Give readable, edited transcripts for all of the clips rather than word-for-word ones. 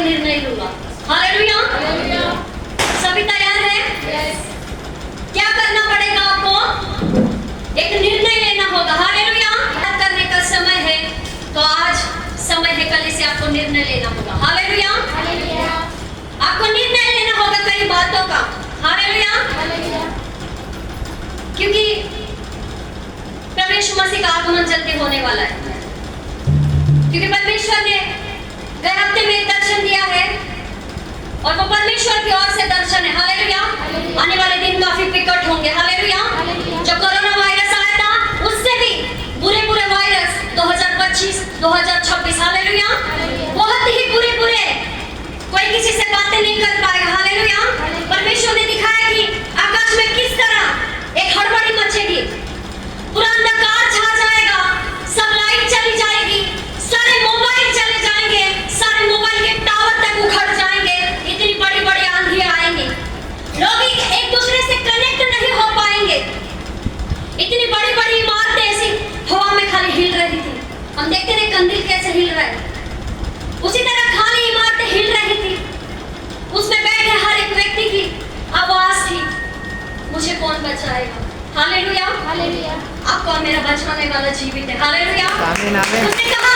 निर्णय लूंगा। हालेलुया। सभी तैयार हैं? क्या करना पड़ेगा आपको? एक निर्णय लेना होगा। हालेलुया। करने का समय है, तो आज समय है, कल से आपको निर्णय लेना होगा। हालेलुया। आपको निर्णय लेना होगा कई बातों का। हालेलुया। क्योंकि प्रभु यीशु मसीह का आगमन जल्दी होने वाला है। क्योंकि परमेश्वर ने गए हफ्ते में एक दर्शन दिया है और वो परमेश्वर की ओर से दर्शन है। हालेलुया। आने वाले दिन काफी विकट होंगे। हालेलुया। जो कोरोना वायरस आया था, उससे भी बुरे वायरस 2025, 2026। हालेलुया। बहुत ही बुरे कोई किसी से बातें नहीं कर पाएगा। हालेलुया। परमेश्वर ने दिखाया कि आकाश में किस तरह एक हड़बड़ी मचेगी, पूरा अंधकार छा जाएगा, सब लाइट चली जाएगी, सारे मोबाइल चले जाएंगे, सारे मोबाइल के टावर तक उखड़ जाएंगे, इतनी बड़ी आंधी आएंगी, लोग एक दूसरे से कनेक्ट नहीं हो पाएंगे। इतनी बड़ी इमारतें ऐसी हवा में खाली हिल रही थी। हम देखते थे कंदील कैसे हिल रहा है, उसी तरह खाली इमारतें हिल रही थी। उसमें बैठे हर एक व्यक्ति की आवाज थी, मुझे कौन बचाएगा। हालेलुया। आपको और मेरा बचाने वाला जीवित है। हालेलुया। उसने कहा,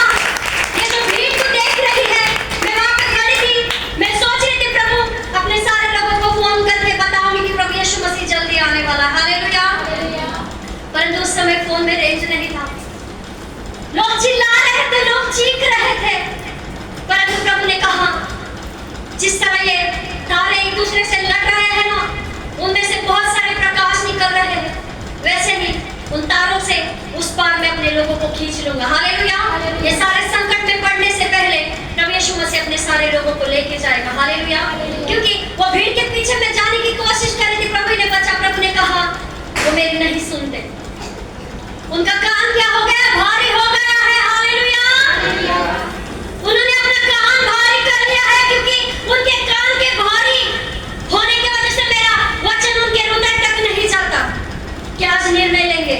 ये जो भीड़ तू देख रही है, मैं वहां पे खड़ी थी, मैं सोच रही थी प्रभु अपने सारे लोगों को फोन करके बताऊंगी कि प्रभु यीशु मसीह जल्दी आने वाला है। हालेलुया। परंतु उस समय फोन में रेंज नहीं था, लोग चिल्ला रहे थे, लोग चीख रहे थे, परंतु प्रभु ने कहा, जिस तरह ये तारे एक दूसरे से लड़ रहे हैं ना, उनमें से बहुत सारे प्रकाश निकल रहे हैं, वैसे ही उन तारों से उस पार में अपने लोगों को खींच लूंगा। हालेलुया। ये सारे संकट में पड़ने से पहले प्रभु यीशु मसीह अपने सारे लोगों को लेके जाएगा। हालेलुया। क्योंकि वो भीड़ के पीछे में जाने की कोशिश कर रही थी, प्रभु ने बचा। प्रभु ने कहा, वो मेरी नहीं सुनते, उनका कान क्या हो गया? भारी हो गया है। हालेलुया। उन्होंने अपना कान भारी कर लिया है, क्योंकि उनके कान के भारी होने की वजह से मेरा वचन उनके हृदय तक नहीं जाता। क्या आज निर्णय लेंगे?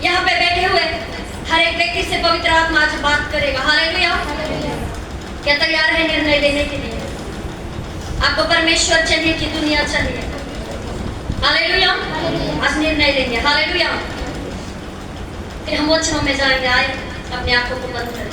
यहाँ पे बैठे हुए हर एक व्यक्ति से पवित्र आत्मा आज बात करेगा। हालेलुया। क्या तैयार है निर्णय लेने के लिए? आपको परमेश्वर चाहिए कि दुनिया चाहिए? हालेलुया। आज निर्णय लेंगे। हालेलुया। फिर हम वचनों में जाएंगे। आए अपने आंखों को बंद करें।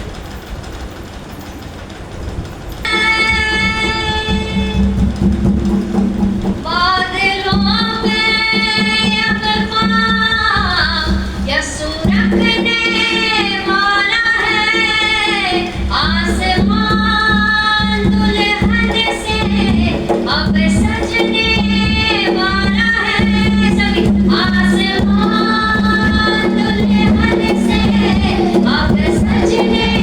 आसमान दुल्हन से अब सजने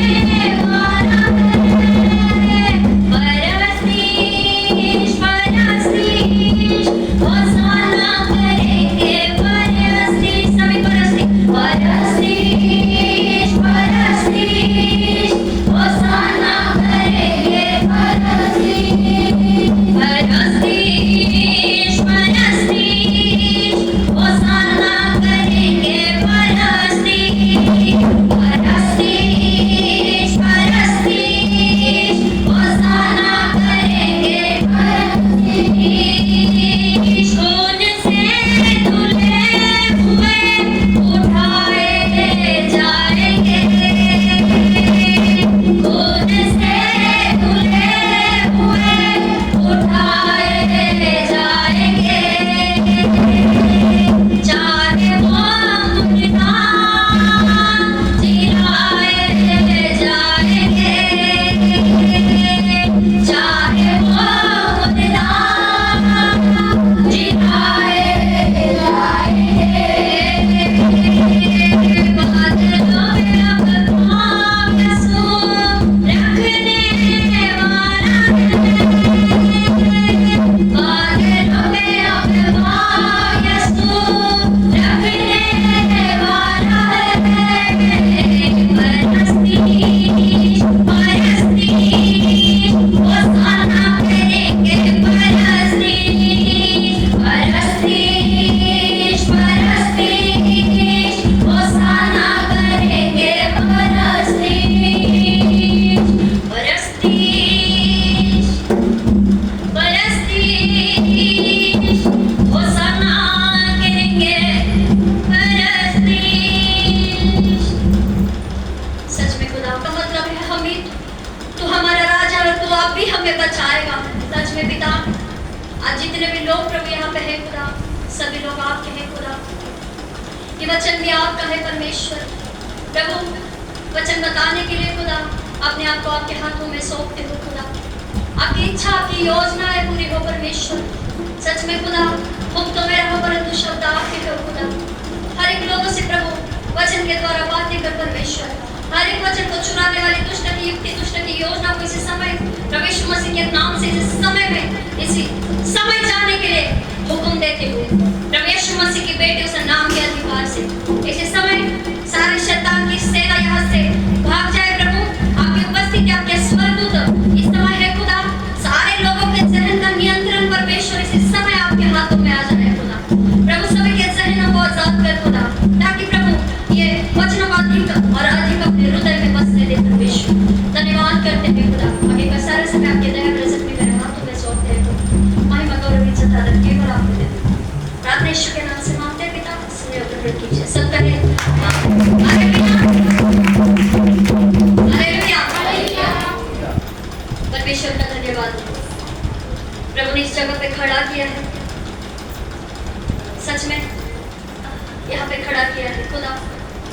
हमें बचाएगा। सच में पिता, आज जितने भी लोग प्रभु यहाँ पे हैं खुदा, सभी लोग आपके हैं खुदा। ये वचन भी आपका है परमेश्वर। प्रभु वचन बताने के लिए खुदा अपने आप को आपके हाथों में सौंपते हो खुदा। आपकी इच्छा, आपकी योजना है पूरी हो परमेश्वर। सच में खुदा, हम तो मैं रहो परंतु शब्द आपके हो खुदा। हर एक लोगों से प्रभु वचन के द्वारा बातें कर परमेश्वर। हर एक वचन को चुराने वाली दुष्ट की युक्ति, दुष्ट की योजना को इसी समय प्रभु यीशु मसीह के नाम से इस समय में इसी समय जाने के लिए हुक्म देते हुए प्रभु यीशु मसीह की बेटे उस नाम के अधिकार से इसी समय सारे शैतान की सेना यहाँ से भाग जाए प्रभु। आपकी उपस्थिति, आपके स्वर्गदूत इस समय है खुदा। सारे लोगों के जहन का नियंत्रण परमेश्वर इसी समय आपके हाथों में आ जाए खुदा। प्रभु सभी के जहनों को आजाद कर खुदा, ताकि प्रभु ये वचनों को अधिक और अधिक अपने हृदय में बसने दे परमेश्वर। धन्यवाद करते हैं खुदा। आगे का सारा समय आपके दया प्रसन्न में मेरे हाथों में सौंपते हैं खुदा। महिमा गौरव इज्जत आदर केवल आपको देते हैं। प्रार्थना यीशु के नाम से मांगते हैं पिता, सुनिए और ग्रहण कीजिए। सब कहें परमेश्वर का धन्यवाद। प्रभु ने इस जगह पे खड़ा किया है, सच में यहाँ पे खड़ा किया है खुदा।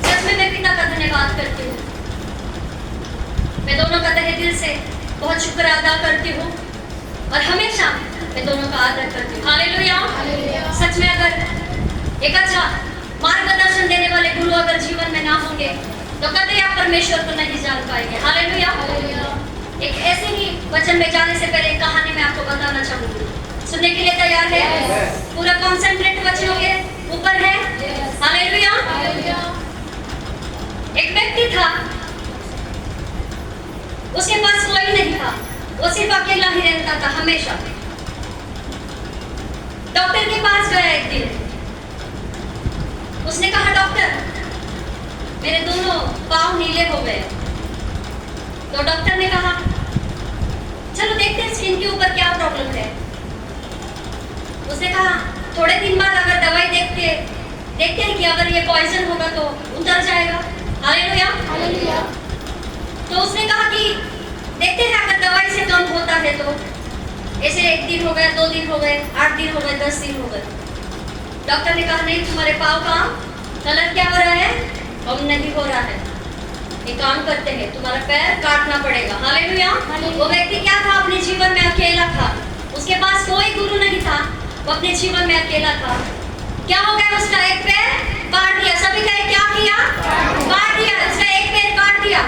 सच में मैं पिता का धन्यवाद करती हूँ। मैं दोनों का तहे दिल से बहुत शुक्र अदा करती हूँ और हमेशा मैं दोनों का आदर करती हूँ। हालेलुया। सच में अगर एक अच्छा मार्गदर्शन देने वाले गुरु अगर जीवन में ना होंगे तो कभी आप परमेश्वर को नहीं जान पाएंगे। हालेलुया। एक ऐसे ही वचन में जाने से पहले कहानी मैं आपको बताना चाहूंगी। सुनने के लिए तैयार है? पूरा कॉन्सेंट्रेट वचनों के ऊपर है। हालेलुया। एक व्यक्ति था, उसके पास कोई नहीं था, वो सिर्फ अकेला ही रहता था हमेशा। डॉक्टर के पास गया एक दिन। उसने कहा, डॉक्टर मेरे दोनों पाँव नीले हो गए। तो डॉक्टर ने कहा, चलो देखते हैं स्किन के ऊपर क्या प्रॉब्लम है। उसने कहा, थोड़े दिन बाद अगर दवाई देखते हैं कि अगर ये पॉइजन होगा तो उतर जाएगा। हालेलुया। तो उसने कहा कि देखते हैं अगर दवाई से कम होता है तो। ऐसे 1 दिन हो गए, 2 दिन हो गए, 8 दिन हो गए, 10 दिन हो गए। डॉक्टर ने कहा, नहीं तुम्हारे पाँव का कलर क्या हो रहा है? कम नहीं हो रहा है। एक काम करते हैं, तुम्हारा पैर काटना पड़ेगा। हालेलुया। वो व्यक्ति क्या था? अपने जीवन में अकेला था। उसके पास कोई गुरु नहीं था, वो अपने जीवन में अकेला था। क्या हो गया? उसका एक पैर काट दिया। सभी कहे क्या किया? काट दिया। उसका एक पैर काट दिया।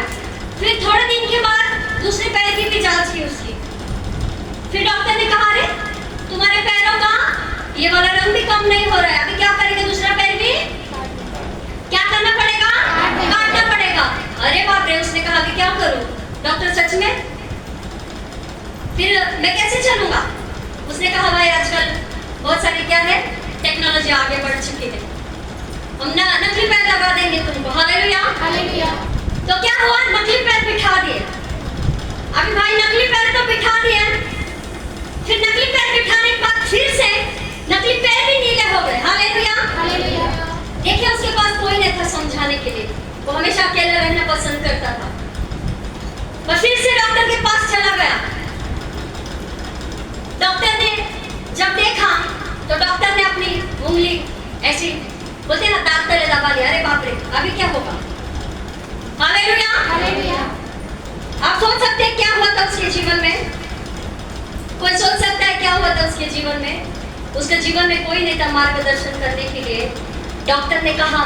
फिर थोड़े दिन के बाद दूसरे पैर की भी जांच की उसकी। फिर डॉक्टर ने कहा, अरे तुम्हारे पैरों का ये वाला रंग भी कम नहीं हो रहा है, अभी क्या करेंगे? दूसरा पैर भी क्या करना पड़ेगा? काटना पड़ेगा। अरे बाप रे। उसने कहा, अभी क्या करूं डॉक्टर? सच में फिर मैं कैसे चलूंगा? उसने कहा, भाई आजकल बहुत सारी क्या है, टेक्नोलॉजी आगे बढ़ चुकी है, हम ना नकली पैर लगा देंगे तुमको। हालेलुया। तो क्या हुआ? नकली पैर बिठा दिए। अभी भाई नकली पैर तो बिठा दिए, फिर नकली पैर बिठाने के बाद फिर से नकली पैर भी नीले हो गए। हालेलुया। देखिए, उसके पास कोई नहीं था समझाने के लिए। वो हमेशा अकेला रहना पसंद करता था। पर फिर से डॉक्टर के पास चला गया। डॉक्टर ने जब देखा तो डॉक्टर ने अपनी उंगली ऐसी बोलते ना दांत तले दबा लिया। अरे बाप रे, अभी क्या होगा? हालेलुया। आप सोच सकते हैं क्या हुआ था उसके जीवन में? कोई सोच सकता है क्या हुआ था उसके जीवन में? उसके जीवन में कोई नहीं था मार्गदर्शन करने के लिए। डॉक्टर ने कहा,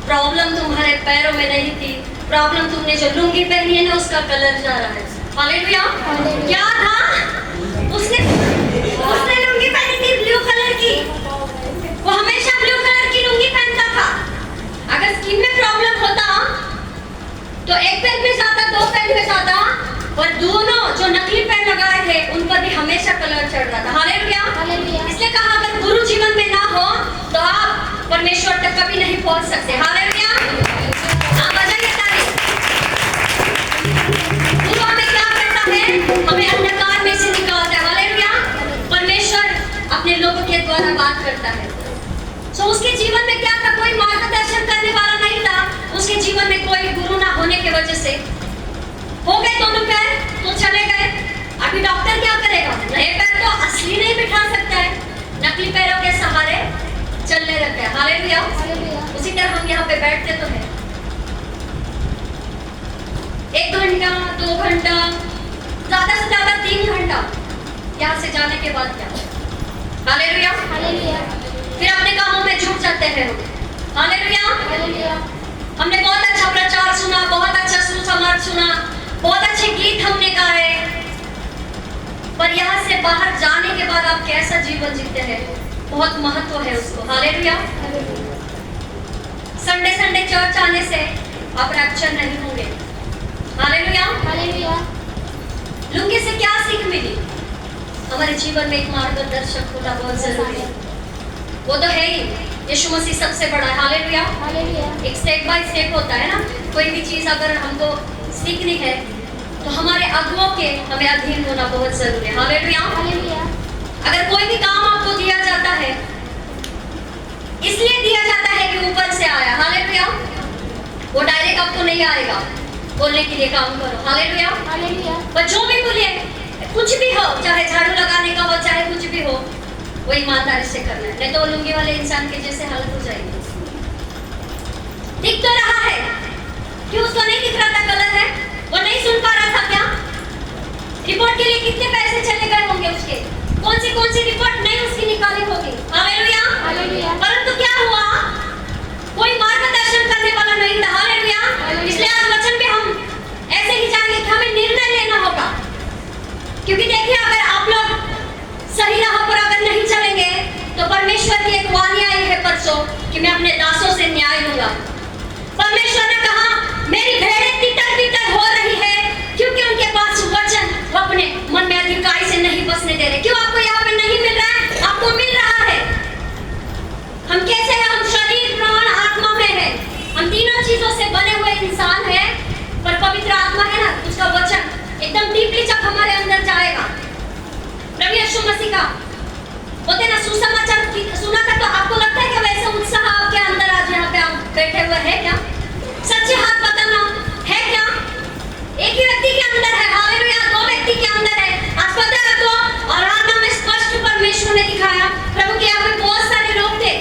प्रॉब्लम तुम्हारे पैरों में नहीं थी, प्रॉब्लम तुमने जो लुंगी पहनी है ना उसका कलर जा रहा है। हालेलुया। क्या था? उसने लुंगी पहनी थी ब्लू कलर की। वो हमेशा ब्लू कलर की लुंगी पहनता था। अगर स्किन में प्रॉब्लम होता तो एक पैर में जाता, 2 पैर में जाता, और दोनों जो नकली पैर लगाए थे उन पर भी हमेशा कलर चढ़ रहा था। हालेलुया। इसलिए कहा, अगर गुरु जीवन में ना हो तो आप परमेश्वर तक कभी नहीं पहुंच सकते। हालेलुया। आप बजाइए ताली। गुरु हमें क्या करता है? हमें अंधकार में से निकालता है। हालेलुया। परमेश्वर अपने लोगों के द्वारा बात करता है। तो उसके जीवन में क्या था? कोई मार्गदर्शन करने वाला नहीं था। उसके जीवन में कोई गुरु ना होने की वजह से हो गए दोनों पैर तो चले गए। अभी डॉक्टर क्या 2 घंटा, ज्यादा से ज्यादा 3 घंटा यहाँ से जाने के बाद क्या? हालेलुया, हालेलुया, फिर अपने कामों में जुट जाते हैं हम। हालेलुया, हालेलुया, हमने बहुत अच्छा प्रचार सुना, बहुत अच्छा सुसमाचार सुना, बहुत अच्छे गीत हमने गाए, पर यहाँ से बाहर जाने के बाद आप कैसा जीवन जीते हैं, बहुत महत्व है उसको। हालेलुया, संडे संडे चर्च आने से आप रैप्चर नहीं होंगे। हालेलुया, हालेलुया, लुंगी से क्या सीख मिली? हमारे जीवन में एक मार्गदर्शक होना बहुत जरूरी है। वो तो है ही, यीशु मसीह सबसे बड़ा है। हालेलुया, हालेलुया, एक स्टेप बाय स्टेप होता है ना, कोई भी चीज अगर हमको सीखनी है तो हमारे अगुओं के हमें अधीन होना बहुत जरूरी है। हालेलुया, हालेलुया, अगर कोई भी काम आपको दिया जाता है, इसलिए दिया जाता है कि ऊपर से आया। हालेलुया, वो डायरेक्ट आपको नहीं आएगा, बोलने के लिए काम करो। हालेलुया, हालेलुया, पर जो भी बोलिए, कुछ भी हो, चाहे झाड़ू लगाने का हो, चाहे कुछ भी हो, वो ईमानदारी से करना है, नहीं तो लुंगी वाले इंसान के जैसे हालत हो जाएगी। दिख तो रहा है, क्यों उसको नहीं दिख रहा था कलर है? वो नहीं सुन पा रहा था क्या? रिपोर्ट के लिए कितने पैसे चले गए होंगे उसके, कौन सी रिपोर्ट नहीं उसकी निकाली होगी। हालेलुया, हालेलुया, परंतु क्या हुआ? कोई मार्गदर्शन करने वाला नहीं था। हालेलुया, इसलिए आज वचन में हम ऐसे ही जाएंगे कि हमें निर्णय लेना होगा, क्योंकि देखिए अगर आप लोग सही राह पर अगर नहीं चलेंगे तो परमेश्वर की एक वाणी आई है परसों कि मैं अपने दासों से न्याय लूंगा। परमेश्वर ने कहा मेरी भेड़ें तितर-बितर हो रही है क्योंकि उनके पास वचन वो अपने मन में अधिकाई से नहीं बसने दे रहे। क्यों आपको यहाँ पे नहीं मिल रहा है? आपको मिल रहा है। हम कैसे हैं? हम शरीर, प्राण, आत्मा में है, हम तीनों चीजों से बने हुए इंसान हैं, पर पवित्र आत्मा है ना, उसका वचन एकदम डीपली जब हमारे अंदर जाएगा, प्रभु यीशु मसीह का बोलते ना सुसमाचार सुना था तो आपको लगता है कि वैसे उत्साह आपके अंदर आज यहाँ पे आप बैठे हुए हैं क्या? सच्चे हाथ बताना है क्या? एक ही व्यक्ति के अंदर है। हालेलुया, 2 व्यक्ति के अंदर है। आज पता है आपको, और आत्मा में स्पष्ट परमेश्वर ने दिखाया, प्रभु के यहाँ पे बहुत सारे लोग थे,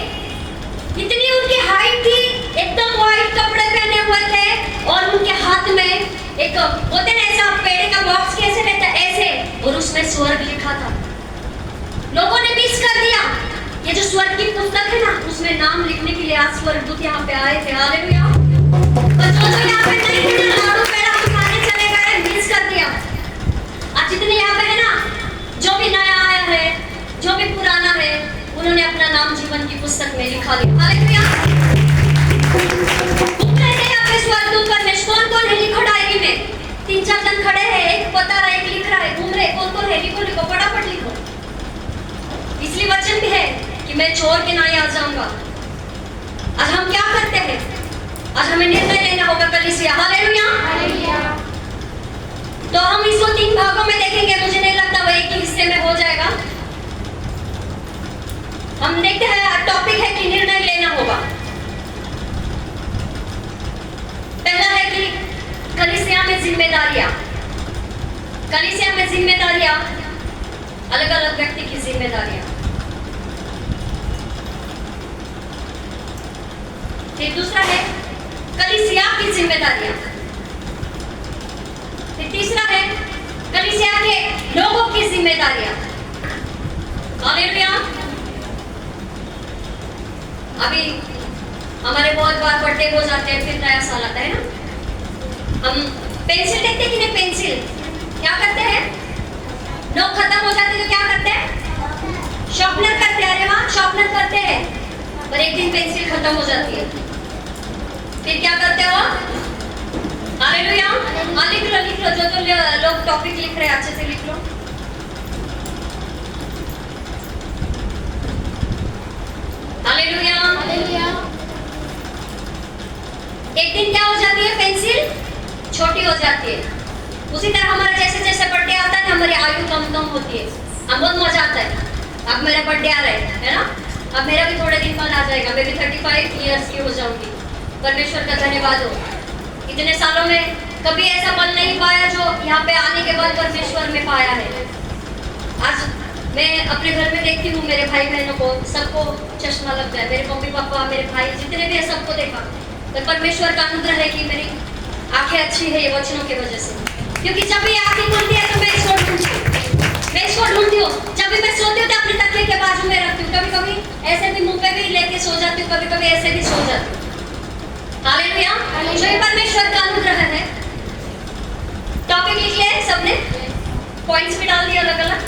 इतनी उनकी हाइट थी, एकदम व्हाइट कपड़े पहने हुए थे, और उनके हाथ में एक बोलते ना ऐसा पेड़े का बॉक्स कैसे रहता है ऐसे, और उसमें स्वर्ग लिखा था। लोगों ने मिस कर दिया, ये जो स्वर्ग की पुस्तक है ना, उसमें नाम लिखने के लिए आज स्वर्गदूत यहाँ पे आए थे। हालेलुया, पर जो यहाँ पे नहीं थे ना, लाडू पेड़ा खाने चले गए, मिस कर दिया। आज जितने यहाँ पे है ना, जो भी नया आया है, जो भी पुराना है, उन्होंने अपना नाम जीवन की पुस्तक में लिखा लिया। हालेलुया, यहाँ पे स्वर्गदूत परमेश्वर कौन है? लिखो डायरी में, 3-4 जन खड़े हैं, एक बता रहा है, एक लिख रहा है, घूम रहे, कौन है? लिखो फटाफट लिखो। इसलिए वचन भी है कि मैं छोड़ के नहीं आ जाऊंगा। आज हम क्या करते हैं? आज हमें निर्णय लेना होगा कलीसिया। हालेलुया, हालेलुया, तो हम इसको 3 भागों में देखेंगे। मुझे नहीं लगता वो एक ही हिस्से में हो जाएगा। हम देखते हैं, टॉपिक है कि निर्णय लेना होगा। पहला है कि कलीसिया में जिम्मेदारियां। कलीसिया में जिम्मेदारियां, अलग अलग व्यक्ति की जिम्मेदारियां। फिर दूसरा है कलीसिया की जिम्मेदारियां। फिर तीसरा है कलीसिया के लोगों की जिम्मेदारियां। हालेलुया, अभी हमारे बहुत बार बर्थडे हो जाते हैं, फिर नया साल आता है ना, हम पेंसिल देखते कि नहीं? पेंसिल क्या करते हैं? लोग खत्म हो जाते तो क्या करते हैं? शॉर्पनर करते हैं। अरे वाह, शॉर्पनर करते हैं, पर एक दिन पेंसिल खत्म हो जाती है, फिर क्या करते हो? हालेलुया, हाँ लिख लो, जो लोग टॉपिक लिख रहे हैं अच्छे से लिख लो। हालेलुया, हालेलुया, एक दिन क्या हो जाती है? पेंसिल छोटी हो जाती है। उसी तरह हमारा जैसे जैसे बर्थडे आता है, हमारी आयु कम होती है। हम बहुत मजा आता है, अब मेरा बर्थडे आ रहा है ना, अब मेरा भी थोड़े दिन बाद आ जाएगा, मैं भी 35 इयर्स की हो जाऊंगी। परमेश्वर का धन्यवाद हो, इतने सालों में कभी ऐसा पल नहीं पाया जो यहाँ पे आने के बाद परमेश्वर में पाया है। आज मैं अपने घर में देखती हूँ, मेरे भाई बहनों को सबको चश्मा लग जाए, मेरे मम्मी पापा, मेरे भाई जितने भी है, सबको देखा, तो परमेश्वर का अनुग्रह है कि मेरी आंखें अच्छी है ये वचनों की वजह से। क्योंकि जब भी आंखें खुलती है तो मैं इसको ढूंढती हूँ। जब भी मैं सोती हूँ तो अपने तकिए के बाजू में रखती हूँ। कभी कभी ऐसे भी मुंह पे भी लेके सो जाती हूँ, कभी कभी ऐसे भी सो जाती हूँ। हालेलुया। जो ये परमेश्वर का अनुग्रह है। टॉपिक लिख लिया है सबने, पॉइंट्स भी डाल दिए अलग अलग।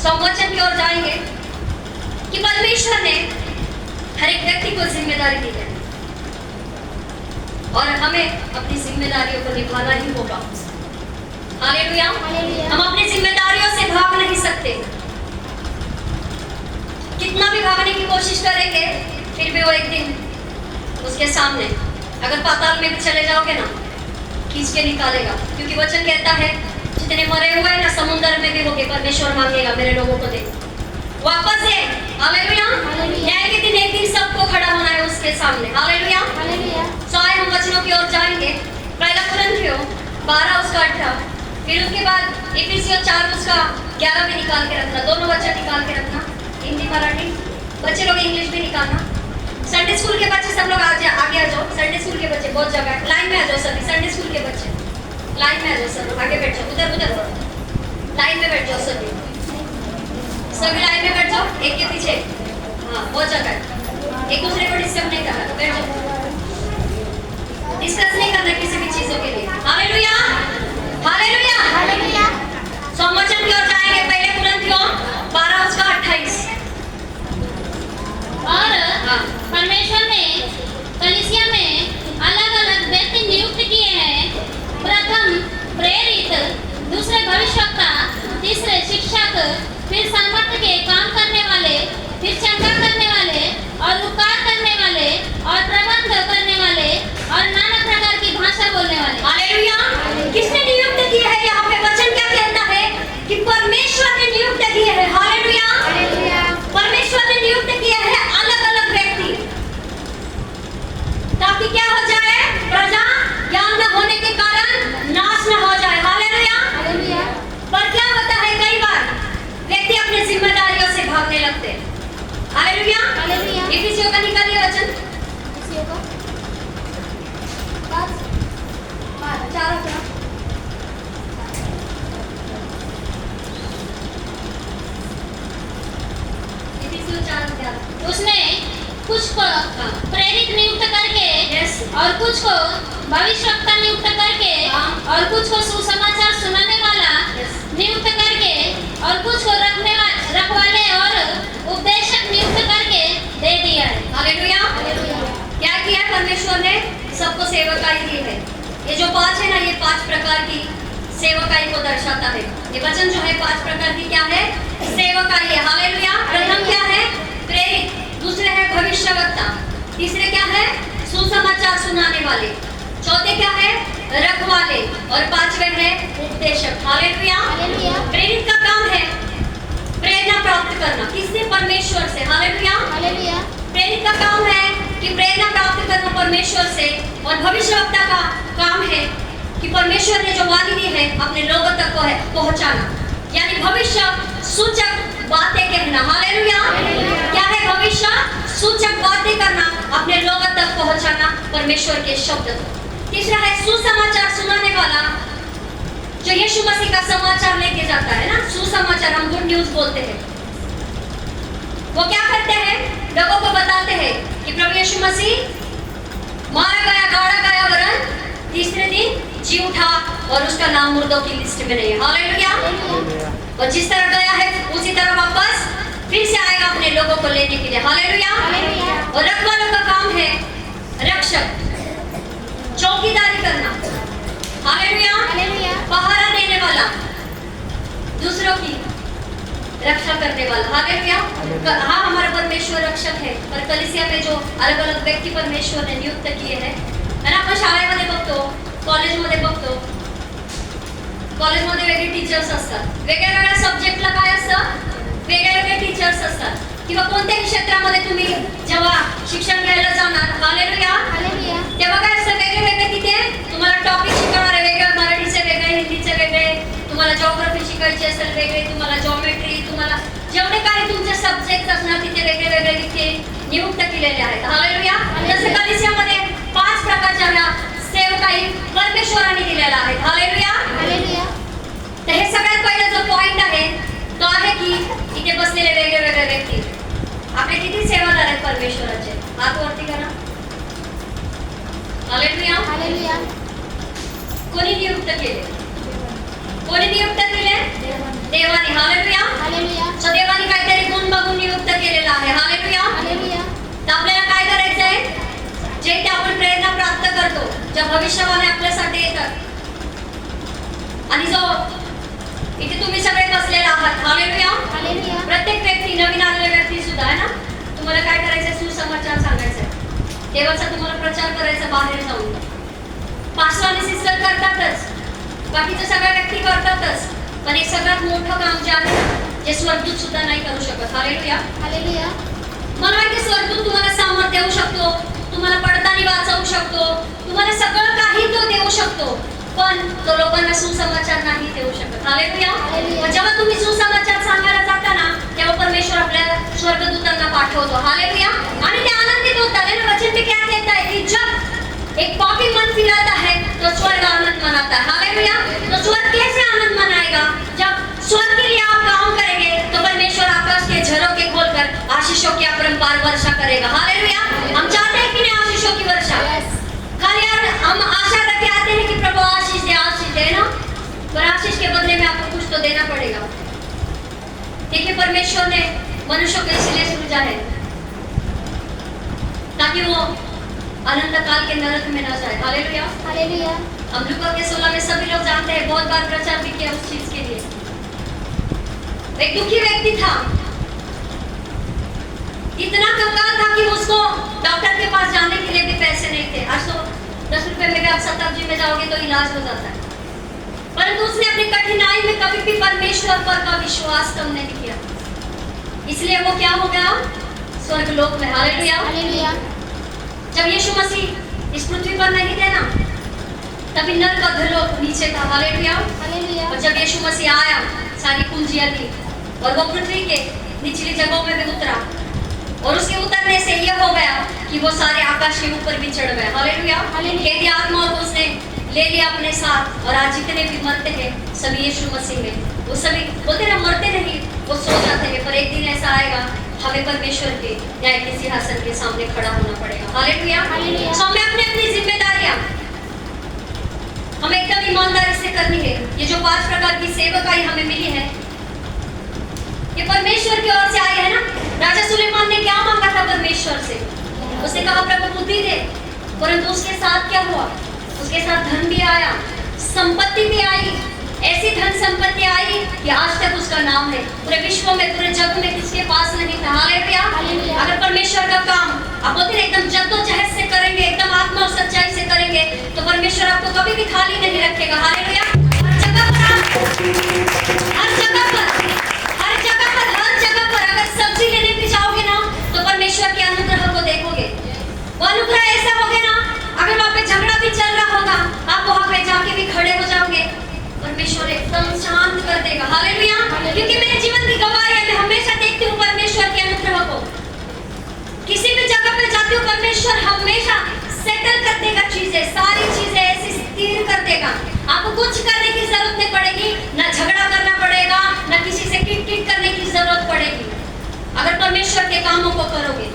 संवचन की ओर जाएंगे कि परमेश्वर ने हर एक व्यक्ति को जिम्मेदारी दी है और हमें अपनी जिम्मेदारियों को निभाना ही होगा। हालेलुया। हम अपनी जिम्मेदारियों से भाग नहीं सकते। कितना भी भागने की कोशिश करेंगे फिर भी वो एक दिन उसके सामने, अगर पाताल में भी चले जाओगे ना, खींच के निकालेगा। क्योंकि वचन कहता है जितने मरे हुए हैं ना समुद्र में भी होंगे, परमेश्वर मांगेगा मेरे लोगों को दे वापस से। हालेलुया। न्याय के दिन एक दिन सबको खड़ा होना है उसके सामने। हालेलुया। सो आए हम वचनों की ओर जाएंगे। पहला कुरिन्थियों 12 उसका 18, फिर उसके बाद इफिसियों 4 उसका 11 भी निकाल के रखना। दोनों वचन निकाल के रखना, हिंदी मराठी। बच्चे लोग इंग्लिश भी निकालना। संडे स्कूल के बच्चे सब लोग आगे आ जाओ। संडे स्कूल के बच्चे बहुत जगह है, लाइन में आ जाओ सभी। संडे स्कूल के बच्चे लाइन में आ जाओ सब लोग, आगे बैठ जाओ। उधर लाइन में बैठ जाओ सभी लाइन में बैठ जाओ, एक के पीछे। हाँ, बहुत जगह है। एक दूसरे को डिस्टर्ब नहीं करना, तो बैठ जाओ। डिस्कस नहीं करना किसी भी चीजों के लिए। हालेलुया। हालेलुया। संवचन की ओर जाएंगे। पहले कुरिन्थियों 12 उसका 28। और परमेश्वर ने कलीसिया में अलग अलग व्यक्ति नियुक्त किए हैं। प्रथम प्रेरित, दूसरे भविष्यवक्ता, तीसरे शिक्षक, फिर सामर्थ्य के काम करने वाले, फिर चंगा करने वाले और उपकार करने वाले और प्रबंध करने वाले और नाना प्रकार की भाषा बोलने वाले। हालेलुया। किसने नियुक्त किया है? यहाँ पे वचन क्या कहता है कि परमेश्वर ने नियुक्त किए हैं। हालेलुया। परमेश्वर ने नियुक्त किया है अलग अलग व्यक्ति, ताकि क्या हो जाए? प्रजा ज्ञान न होने के कारण नाश न हो जाए। हालेलुया। पर क्या होता है, कई बार व्यक्ति अपने जिम्मेदारियों से भागने लगते हैं। हालेलुया। इफिसियों का निकालिए वचन। उसने कुछ को प्रेरित नियुक्त करके और कुछ को भविष्यवक्ता नियुक्त करके और कुछ को सुसमाचार सुनाने वाला नियुक्त करके और कुछ को रखवाले और उपदेशक नियुक्त करके दे दिया है। हालेलुया। क्या किया है परमेश्वर ने? सबको सेवकाई दी है। ये जो 5 है ना, ये 5 प्रकार की सेवकाई को दर्शाता है। ये वचन जो है 5 प्रकार की क्या है? सेवकाई है। हालेलुया। प्रथम क्या है? प्रेरित, दूसरे है भविष्यवक्ता, तीसरे क्या है? सुसमाचार सुनाने वाले, चौथे क्या है? रखवाले और 5वें है उपदेशक। हालेलुया। प्रेरित का काम है प्रेरणा प्राप्त करना। किससे? परमेश्वर से। हालेलुया। प्रेरित का काम है कि प्रेरणा प्राप्त करना परमेश्वर से, और भविष्यवक्ता का काम है कि परमेश्वर ने जो वाणी दी है अपने लोगों तक को है पहुंचाना, यानी भविष्य सूचक बातें कहना। हालेलुया। क्या है? भविष्य सूचक बातें करना, अपने लोगों तक पहुंचाना परमेश्वर के शब्द को। तीसरा है सुसमाचार सुनाने वाला, जो यीशु मसीह का समाचार लेके जाता है ना, सुसमाचार, हम गुड न्यूज बोलते हैं। वो क्या करते हैं? लोगों को बताते हैं कि प्रभु यीशु मसीह मारा गया, गाड़ा गया, वरन तीसरे दिन जी उठा और उसका नाम मुर्दों की लिस्ट में नहीं है। हालेलुया। और जिस तरह गया है उसी तरह वापस फिर से आएगा अपने लोगों को लेने के लिए। हालेलुया। और रखवालों का काम है रक्षक, चौकीदारी करना। हालेलुया। पहरा देने वाला, दूसरों की रक्षा करने वाला। हालेलुया। हाँ, हमारा परमेश्वर रक्षक है, पर कलीसिया में जो अलग अलग व्यक्ती परमेश्वर ने नियुक्त किए हैं ना, आपण शाळेमध्ये बघतो, कॉलेजमध्ये बघतो, कॉलेजमध्ये वेगळे टीचर्स असतात, वेगवेगळ्या सब्जेक्टला काय असतं, वेगवेगळे टीचर्स असतात, किंवा कोणत्याही क्षेत्रामध्ये तुम्ही जेव्हा शिक्षण घ्यायला जाणार, हालेलुया, तेव्हा काय असतं, वेगवेगळे तिथे तुम्हाला टॉपिक शिकवणारे, वेगळे मराठीचे वेगळे, हिंदीचे वेगळे, तुम्हाला जिओग्राफी शिकायची असेल वेगळे, तुम्हाला जिओमेट्री, तुम्हाला जेवढे काही तुमचे सब्जेक्ट असणार तिथे वेगळे वेगळे तिथे नियुक्त केलेले आहेत। हालेलुया। जसे कलीसियामध्ये 5 प्रकारच्या सेवकाई परमेश्वराने दिलेल्या आहेत। हालेलुया। कोणी नियुक्त केले? कोणी नियुक्त केले? देवाने. हालेलुया. हालेलुया. सो देवाने काहीतरी गुण बघून नियुक्त केलेला आहे. हालेलुया. हालेलुया. तर आपल्याला काय करायचंय? जे ते आपण प्रेरणा प्राप्त करतो, ज्या भविष्यवाणी आपल्यासाठी येतात, आणि जो इथे तुम्ही सगळे बसलेला आहात. हालेलुया. हालेलुया. प्रत्येक व्यक्ती, नवीन आलेला व्यक्ती सुद्धा आहे ना, तुम्हाला काय करायचंय? सुसमाचार सांगायचंय, देवाचा तुम्हाला प्रचार करायचा बाहेर जाऊन. पास्टर आणि सिस्टर करतातच, बाकीच्या सगळ्या व्यक्ती करतातच, पण एक सगळ्यात मोठं काम जे आहे ना, जे स्वर्गदूत सुद्धा नाही करू शकत. हालेलुया. हालेलुया. मला माहिती स्वर्गदूत तुम्हाला सामर्थ्य देऊ शकतो, तुम्हाला पडताना वाचवू शकतो, तुम्हाला सगळं काही तो देऊ शकतो, पण तो लोकांना सुसमाचार नाही देऊ शकत. हालेलुया. हालेलुया. जेव्हा तुम्ही सुसमाचार सांगायला जाता ना, तेव्हा परमेश्वर आपल्या स्वर्गदूतांना पाठवतो. हालेलुया. आणि ते आनंदित होतात. है ना, वचन में क्या कहता है कि जब एक पापी मन फिराता है तो स्वर्ग आनंद मनाता है. हालेलुया. तो स्वर्ग कैसे आनंद मनाएगा? जब स्वर्ग के लिए आप काम करेंगे तो परमेश्वर आकाश के झरोखे खोलकर आशीषों की अपरंपार वर्षा करेगा. हालेलुया. हम चाहते हैं कि नहीं आशीषों की वर्षा? खाली यार हम आशा रखे आते हैं कि प्रभु आशीष दे ना, पर आशीष के बदले में आपको कुछ तो देना पड़ेगा. देखिए, परमेश्वर ने मनुष्य को इसलिए सृजा है ताकि वो अनंत काल के नरक में न जाए. हालेलुया. हालेलुया. हम लूका के 16 में सभी लोग जानते हैं, बहुत बार प्रचार भी किया उस चीज के लिए. एक दुखी व्यक्ति था, इतना कंगाल था कि उसको डॉक्टर के पास जाने के लिए भी पैसे नहीं थे. आज तो 10 रुपए में भी आप शताब्दी में जाओगे तो इलाज हो जाता है, परंतु उसने अपनी कठिनाई में कभी भी परमेश्वर पर का विश्वास कम नहीं किया, इसलिए वो क्या हो गया? स्वर्गलोक में. हालेलुया. हालेलुया. जब यीशु मसीह इस पृथ्वी पर नहीं थे ना, तभी नर का धरलोक नीचे था. हालेलुया. हालेलुया. और जब यीशु मसीह आया, सारी कुंजियां दी और वो पृथ्वी के निचली जगहों में भी उतरा, और उसके उतरने से यह हो गया कि वो सारे आकाश के ऊपर भी चढ़ गए. हालेलुया. खेदी आत्मा को उसने ले लिया अपने साथ, और आज जितने भी मरते हैं सभी यीशु मसीह में, वो सभी बोलते ना मरते नहीं, वो सो जाते हैं, पर एक दिन ऐसा आएगा हमें परमेश्वर के न्याय के सिंहासन के सामने खड़ा होना पड़ेगा. हालेलुया. हालेलुया. सो हमें अपनी अपनी जिम्मेदारियां हमें एकदम ईमानदारी से करनी है. ये जो 5 प्रकार की सेवकाई हमें मिली है, ये परमेश्वर की ओर से आई है ना. राजा सुलेमान ने क्या मांगा था परमेश्वर से? उसने कहा प्रभु बुद्धि दे, परंतु उसके साथ क्या हुआ? उसके साथ धन भी आया, संपत्ति भी आई, ऐसी धन संपत्ति आई कि आज तक उसका नाम है पूरे विश्व में, पूरे जग में किसके पास नहीं था. हालेलुया. अगर परमेश्वर का काम आप बोलते हैं एकदम जद्दोजहद से करेंगे, एकदम आत्मा और सच्चाई से करेंगे, तो परमेश्वर आपको कभी भी खाली नहीं रखेगा. हालेलुया. हर जगह पर अगर सब्जी लेने भी जाओगे ना, तो परमेश्वर के अनुग्रह को देखोगे. वो अनुग्रह ऐसा होगा ना, अगर वहाँ पे झगड़ा भी चल रहा होगा, आप वहाँ पे जाके भी खड़े हो जाओगे, परमेश्वर एकदम शांत कर देगा. हालेलुया. क्योंकि मेरे जीवन की गवाही है, मैं हमेशा देखती हूँ परमेश्वर के अनुग्रह को. किसी भी जगह पे जाती हूँ, परमेश्वर हमेशा सेटल कर देगा चीजें, सारी चीजें ऐसी स्थिर कर देगा. आपको कुछ करने की जरूरत नहीं पड़ेगी, ना झगड़ा करना पड़ेगा, ना किसी से किट करने की जरूरत पड़ेगी. अगर परमेश्वर के कामों को करोगे,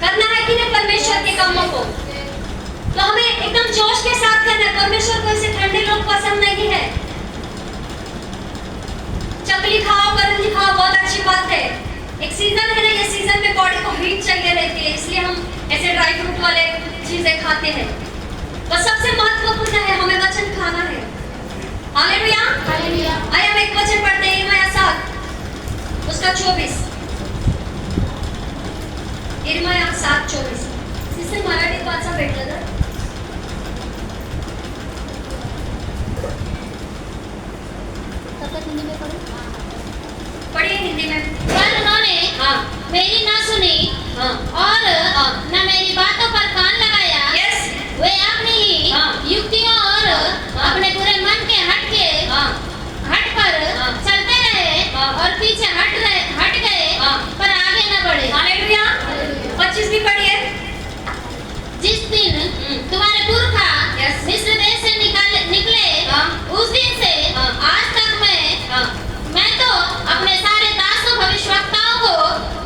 करना है कि नहीं परमेश्वर के कामों को, तो हमें एकदम जोश के साथ करना है. परमेश्वर को ऐसे ठंडे लोग पसंद नहीं है. चकली खाओ, करंजी खाओ, बहुत अच्छी बात है. एक सीजन है ना, ये सीजन में बॉडी को हीट चाहिए रहती है, इसलिए हम ऐसे ड्राई फ्रूट वाले चीजें खाते हैं. पर सबसे महत्वपूर्ण है हमें वचन खाना है. हालेलुया. हालेलुया. आइए हम एक वचन पढ़ते हैं, यिर्मयाह 7 उसका 24. यिर्मयाह 7:24. जिससे मराठीत वाचा भेटलं तर हिंदी में पढ़ो. पढ़िए हिंदी में. पर उन्होंने हाँ. मेरी ना सुनी हाँ. और हाँ. न मेरी बातों पर कान लगाया. यस. वे अपनी ही हाँ. युक्तियों और हाँ. अपने बुरे मन के हाँ. हट पर हाँ. चलते रहे हाँ. और पीछे हट गए हाँ. पर आगे न बढ़े. हालेलुया. 25 भी पढ़िए. जिस दिन तुम्हारे पुरखा Yes. मिस्र देश से निकले हाँ. उस दिन से हाँ. आज तक हाँ. मैं तो अपने सारे दासों भविष्यवक्ताओं को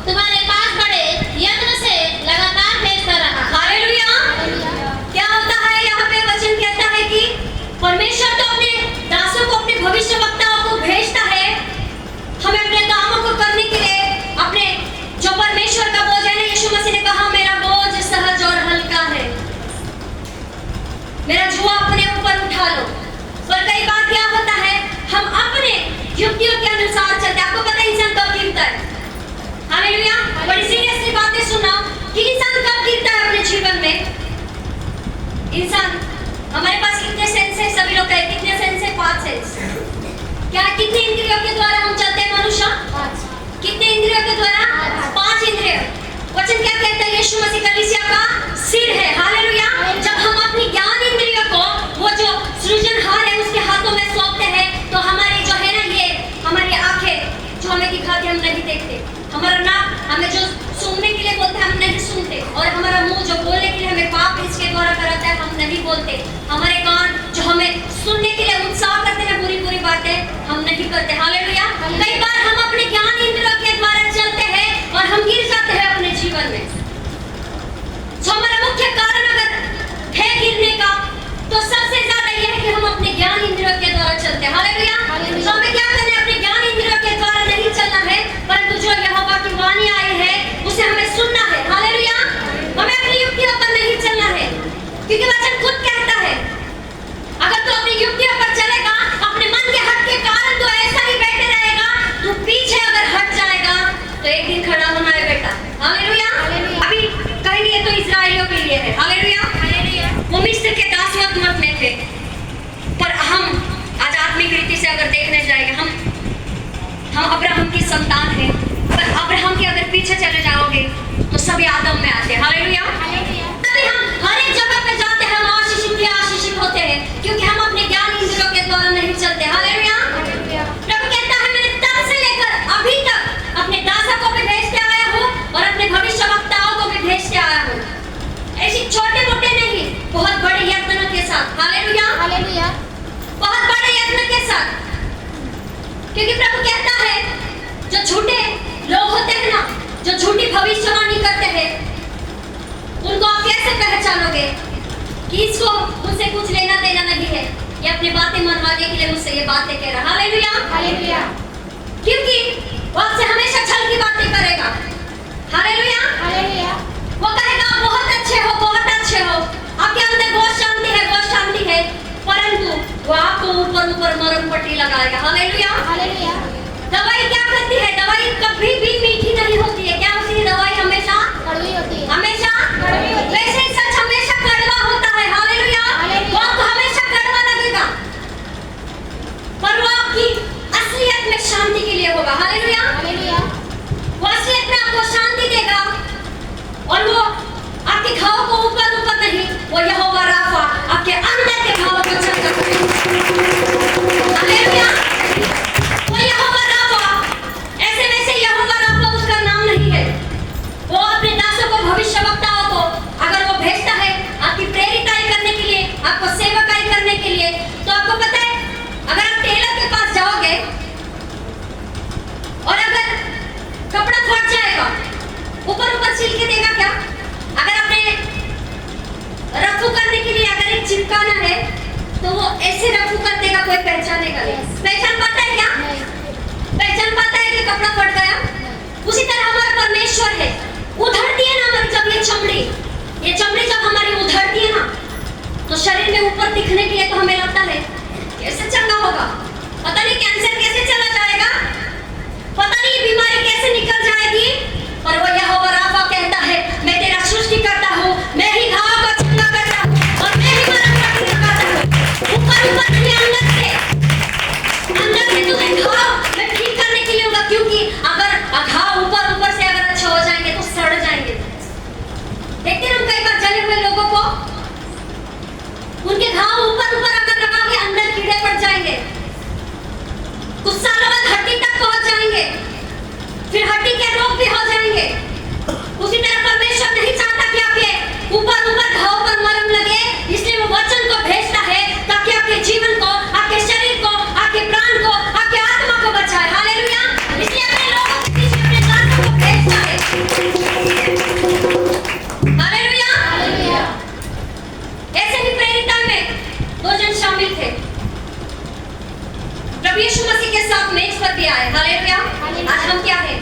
तुम्हारे पास बड़े यत्न से लगातार भेजता रहा. हालेलुया. क्या होता है यहाँ पे वचन के जुआ अपने ऊपर उठा लो। पर कई बार क्या होता है, हम अपने युक्तियों के अनुसार चलते। आपको पता है इंसान कब गिरता है? हालेलुया। बड़ी सीरियसली बातें सुनो कि इंसान कब गिरता है अपने जीवन में। इंसान, हमारे पास कितने सेंस है? सभी लोग कहें कितने सेंस है? 5 सेंस। क्या कितने इंद्रियों के द्वारा हम चलते हैं मनुष्य? 5। कितने इंद्रियों के द्वारा? 5 इंद्रिय। वचन क्या कहता है? यीशु मसीह कलीसिया का सिर है। हालेलुया। जब हम अपनी ज्ञान इंद्रियों को वो जो सृजनहार है उसके हाथों में सौंपते हैं, तो हमारी जो है ना, ये हमारी आंखें जो हमें दिखाती हम नहीं देखते, हमारा नाक हमें जो सुनने के लिए बोलते हैं हम नहीं सुनते, और हमारा मुंह जो बोलने के लिए हमें पाप इसके द्वारा कराता है हम नहीं बोलते, हमारे कान जो हमें सुनने के लिए उत्साह करते हैं बुरी बुरी बातें हम नहीं करते। हालेलुया। कई बार हम अपने ज्ञान इंद्रियों के द्वारा चलते हैं और हम गिर जाते हैं अपने जीवन में। तो हमारा मुख्य कारण अगर है गिरने का, तो सबसे ज्यादा यह है कि हम अपने ज्ञान इंद्रियों के द्वारा चलते हैं। हालेलुया। तो हमें क्या करना है? अपने ज्ञान इंद्रियों के द्वारा नहीं चलना है, परंतु जो यहोवा की वाणी आई है उसे हमें सुनना है। हालेलुया। हमें अपनी युक्तियों पर नहीं चलना है, क्योंकि वचन खुद कहता है अगर तू अपनी युक्तियों पर चलेगा, अपने मन के हट के कारण तो ऐसा ही बैठे रहेगा, तू पीछे अगर हट जाएगा तो एक दिन खड़ा होना है बेटा। हालेलुया। अभी कहेंगे ये तो इस्राएलियों के लिए है। हालेलुया। वो मिस्र के दासवत मत में थे, पर हम आज आत्मिक रीति से अगर देखने जाएंगे, हम अब्राहम की संतान हैं। पर अब्राहम के अगर पीछे चले जाओगे तो सभी आदम में आते हैं। हालेलुया। तभी हम हर एक जगह पे जाते हैं, हम आशीषित होते हैं, क्योंकि हम अपने ज्ञान इंद्रियों के द्वारा नहीं चलते। हालेलुया। प्रभु कहता है मैंने तब से लेकर अभी तक अपने दासों को भी भेजते आया हूँ और अपने भविष्यवक्ताओं को भी भेजते आया हूँ, ऐसी छोटे मोटे नहीं, बहुत बड़े यत्न के साथ। हालेलुया। बहुत बड़े यत्न के साथ, क्योंकि प्रभु कहता है जो झूठे लोग होते हैं ना, जो झूठी भविष्यवाणी करते हैं, उनको आप कैसे पहचानोगे कि इसको मुझसे कुछ लेना देना नहीं है, ये अपनी बातें मनवाने के लिए मुझसे ये बातें कह रहा। हालेलुया। क्योंकि वो आपसे हमेशा छल की बातें करेगा। हालेलुया। वो कहेगा आप बहुत अच्छे हो, बहुत अच्छे हो, आपके अंदर बहुत शांति है, बहुत शांति है, परंतु वो आपको ऊपर ऊपर मरम पट्टी लगाएगा। हालेलुया। दवाई क्या करती है? दवाई कभी भी मीठी नहीं होती है। क्या होती है? दवाई हमेशा कड़वी होती है। हमेशा कड़वी होती है। वैसे ही सच हमेशा कड़वा होता है। हालेलुया। वो आपको हमेशा कड़वा लगेगा, पर वो आपकी असलियत में शांति के लिए होगा। हालेलुया। वो असलियत में आपको शांति देगा, और वो आपके घाव को ऊपर ऊपर नहीं, वो यहोवा राफा आपके अंदर के घाव को चंगा करेगा। हालेलुया। वो यहोवा राफा, ऐसे वैसे यहोवा राफा उसका नाम नहीं है। वो अपने दासों को, भविष्यवक्ताओं को अगर वो भेजता है आपकी प्रेरिताई करने के लिए, आपको सेवकाई करने के लिए, तो आपको पता है अगर आप टेलर के पास जाओगे और अगर कपड़ा फट जाएगा, ऊपर ऊपर सिल के देगा क्या? अगर आपने रफू करने के लिए अगर एक चिपकाना है तो वो ऐसे रफू कर देगा, कोई पहचानेगा नहीं। पहचान पाता है क्या? पहचान पाता है कि कपड़ा फट गया? उसी तरह हमारा परमेश्वर है, उधड़ती है ना हमारी जब ये चमड़ी जब हमारी उधड़ती है ना, तो शरीर में ऊपर दिखने के लिए तो हमें लगता है कैसे चंगा होगा, पता नहीं कैंसर कैसे चला जाएगा, पता नहीं बीमारी कैसे निकल जाएगी, पर वो यहोवा राफा कहता है मैं तेरा सृष्टि करता हूँ, मैं ही घाव को चंगा करता हूँ और मैं ही मरम पट्टी लगाता हूँ। ऊपर नहीं, अंदर से तुझे घाव मैं ठीक करने के लिए होगा, क्योंकि अगर घाव ऊपर से अगर अच्छे हो जाएंगे तो सड़ जाएंगे। देखते हैं हम कई बार जले हुए लोगों को, उनके घाव ऊपर अगर लगाओगे अंदर कीड़े पड़ जाएंगे, कुछ सालों बाद हड्डी तक पहुंच जाएंगे, फिर हड्डी के रोग भी हो जाएंगे। उसी तरह परमेश्वर नहीं चाहता कि आपके ऊपर घाव पर मरहम लगे, इसलिए वो वचन को भेजता है ताकि आपके जीवन को, आपके शरीर को, आपके प्राण को, आपके आत्मा को बचाए। हालेलुया। इसलिए अपने लोगों के बीच में अपने दासों को भेजता है। हालेलुया। ऐसे ही प्रेरिताई में 2 जन शामिल थे, प्रभु यीशु मसीह के साथ मेज पर भी आए। हालेलुया। आज हम क्या है?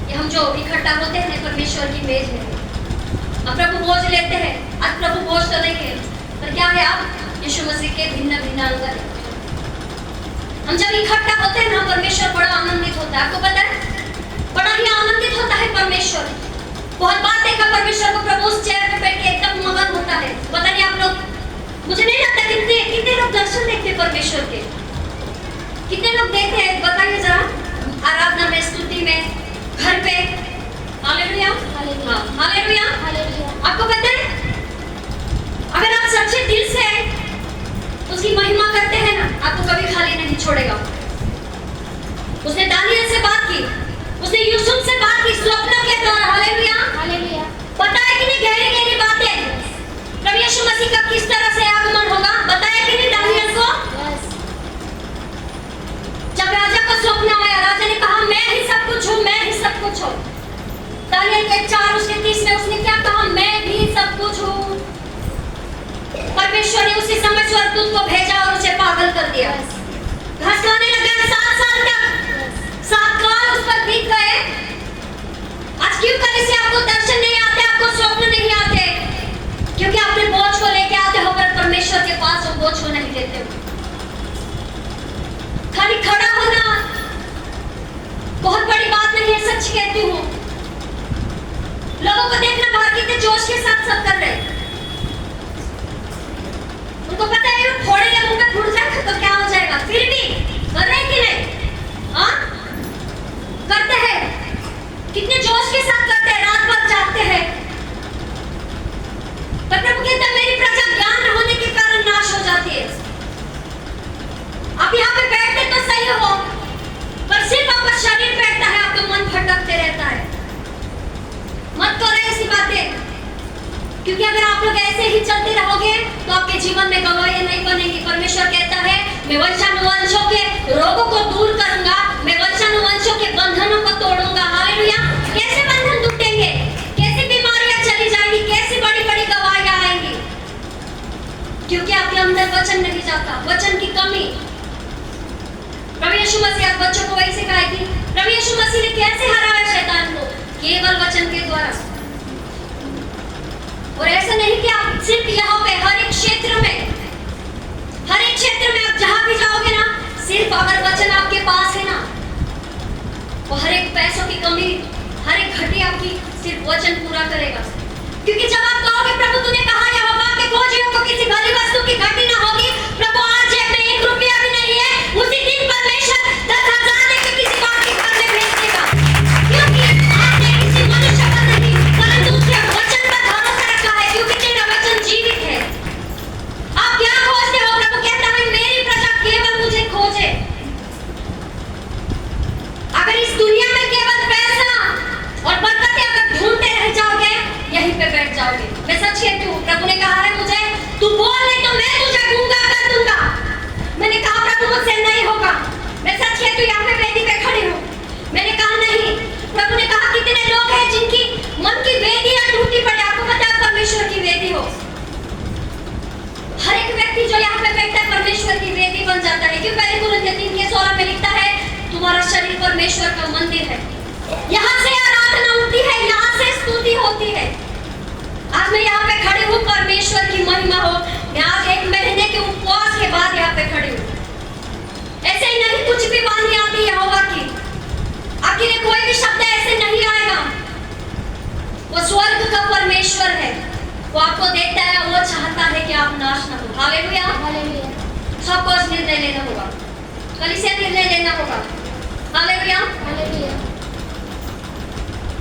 ये हम जो इकट्ठा होते हैं परमेश्वर की मेज में, हम प्रभु भोज लेते हैं। आज प्रभु भोज तो नहीं है, पर क्या है? आप यीशु मसीह के भिन्न भिन्न अंग हैं। हम जब इकट्ठा होते हैं ना, परमेश्वर बड़ा आनंदित होता है। आपको पता है, बड़ा ही आनंदित होता है परमेश्वर। बहुत बार देखा परमेश्वर को प्रभु उस चेयर पे बैठ के एकदम मगन होता है। पता नहीं आप लोग, मुझे नहीं लगता कितने लोग दर्शन देखते हैं परमेश्वर के, कितने लोग देखते हैं बताइए जरा, आराधना में, स्तुति में, घर पे। Hallelujah, hallelujah. आपको पता है, अगर आप सच्चे दिल से उसकी महिमा करते हैं ना, आपको कभी खाली नहीं छोड़ेगा। उसने दानियल से बात की, उसने यूसुफ से बात की स्वप्न के द्वारा। हालेलुया, पता है कि नहीं गहरी गहरी बातें प्रभु यीशु मसीह का किस तरह से आगमन होगा, बताया कि नहीं दानियल को। जब राजा को स्वप्न आया, राजा ने कहा मैं ही सब कुछ हूँ, मैं ही सब कुछ हूँ। दानियल के 4 उसके 30 में उसने क्या कहा, मैं भी सब कुछ हूँ। परमेश्वर ने उसी समय स्वर्गदूत को भेजा और उसे पागल कर दिया। घास खाने लगा 7 साल तक, 7 काल उस पर बीत गए। आज क्यों कलीसिया आपको दर्शन नहीं आते, आपको स्वप्न नहीं आते? क्योंकि अपने बोझ को लेके आते हो पर परमेश्वर के पास वो बोझ को नहीं देते हो। खाली खड़ा होना बहुत बड़ी बात नहीं है, सच कहती हूँ। लोगों को देखना बाहर कितने जोश के साथ सब कर रहे हैं। उनको पता है वो थोड़े या मुंह पे फूट जाए तो क्या हो जाएगा, फिर भी कर रहे कि नहीं? हाँ, करते हैं, कितने जोश के साथ करते हैं, रात भर जागते हैं। पर प्रभु कहता है मेरी प्रजा ज्ञान न होने के कारण नाश हो जाती है। आप यहाँ पे बैठते तो सही हो, पर सिर्फ आपका शरीर बैठता है, आपका मन भटकते रहता है। मत करो ऐसी बातें, क्योंकि अगर आप लोग ऐसे ही चलते रहोगे तो आपके जीवन में गवाही नहीं बनेगी। परमेश्वर कहता है मैं वंशानुवंशों के रोगों को दूर करूंगा, मैं वंशानुवंशों के बंधनों को तोड़ूंगा। हालेलुया। कैसे बंधन टूटेंगे, कैसी बीमारियां चली जाएंगी, कैसी बड़ी बड़ी गवाहियां आएंगी, क्योंकि आपके अंदर वचन नहीं जाता, वचन की कमी। प्रभु यीशु मसीह आप बच्चों को वही सिखाएगी। प्रभु यीशु मसीह ने कैसे हराया शैतान को, केवल वचन के द्वारा। और ऐसा नहीं कि आप सिर्फ यहाँ पे, हर एक क्षेत्र में, हर एक क्षेत्र में आप जहाँ भी जाओगे ना, सिर्फ अगर वचन आपके पास है ना, वो हर एक पैसों की कमी, हर एक घटी आपकी सिर्फ वचन पूरा करेगा। क्योंकि जब आप कहोगे प्रभु तूने कहा यहोवा के खोजियों को किसी भली वस्तु की घटी ना होगी, प्रभु आज जेब में 1 रुपया भी नहीं है, उसी दिन परमेश्वर 10,000 देके किसी बात के घर में भेज देगा। क्योंकि आपने किसी मनुष्य पर नहीं परंतु उसके वचन पर भरोसा रखा है, क्योंकि तेरा वचन जीवित है। आप क्या खोजते हो? प्रभु कहता है मेरी प्रजा केवल मुझे खोजे। अगर इस दुनिया में केवल पैसा और बरकतें अगर ढूंढते रह जाओगे, यहीं पे बैठ जाओगे। मैं सच कहती हूँ, प्रभु ने कहा है मुझे तू बोल नहीं तो मैं तुझे गूंगा कर दूंगा। मैंने कहा प्रभु मुझसे नहीं होगा। मैं सच कहती हूँ, यहाँ पे वेदी पे खड़ी हूँ, मैंने कहा नहीं। प्रभु ने कहा कितने लोग हैं जिनकी मन की वेदियां टूटी पड़े। आपको पता है परमेश्वर की वेदी हो, हर एक व्यक्ति जो यहाँ पे बैठता है परमेश्वर की वेदी बन जाता है। क्यों? पहले कुरिन्थियों 3:16 में लिखता है तुम्हारा शरीर परमेश्वर का मंदिर है, यहाँ से आराधना होती है, यहाँ से स्तुति होती है। आज मैं यहाँ पे खड़ी हूँ, परमेश्वर की महिमा हो। मैं आज 1 महीने के उपवास के बाद यहाँ पे खड़ी हूँ। ऐसे ही नहीं कुछ भी बात नहीं आती यहोवा की, आपके लिए कोई भी शब्द ऐसे नहीं आएगा। वो स्वर्ग का परमेश्वर है, वो आपको देखता है, वो चाहता है कि आप नाश न हो। हालेलुया। सबको निर्णय लेना होगा, कलीसिया निर्णय लेना होगा। हालेलुया।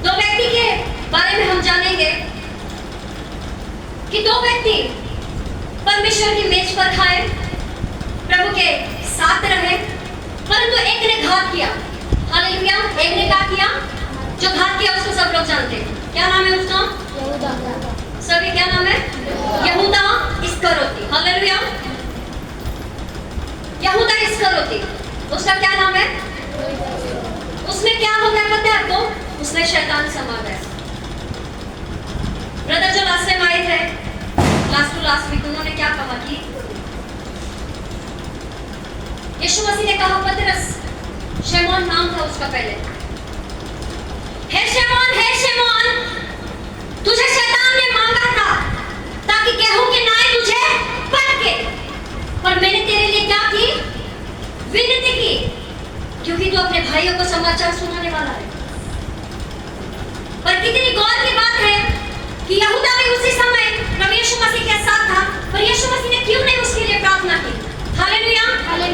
2 व्यक्ति के बारे में हम जानेंगे कि 2 व्यक्ति परमेश्वर की मेज पर खाए, प्रभु के साथ रहे, परंतु एक ने घात किया। हालेलुया। एक ने क्या किया? जो घात किया उसको सब लोग जानते हैं। क्या नाम है उसका? सभी क्या नाम है? यहूदा इस्करियोती। हालेलुया। यहूदा इस्करियोती, उसका क्या नाम है? उसमें क्या हो गया पता है आपको? उसमें शैतान समा गया। ब्रदर जो लास्ट टाइम आए थे, लास्ट वीक, उन्होंने क्या कहा कि यीशु मसीह ने कहा पतरस, शैमोन नाम था उसका पहले, हे शैमोन, तुझे शैतान ने मांगा था ताकि गेहूं के नाई तुझे पटके। समाचार सुनाने वाला है। पर कितनी गौर की बात है कि यहूदा भी उसी समय प्रभु यीशु मसीह के साथ था, पर यीशु मसीह ने क्यों नहीं उसके लिए प्रार्थना की? हालेलुया।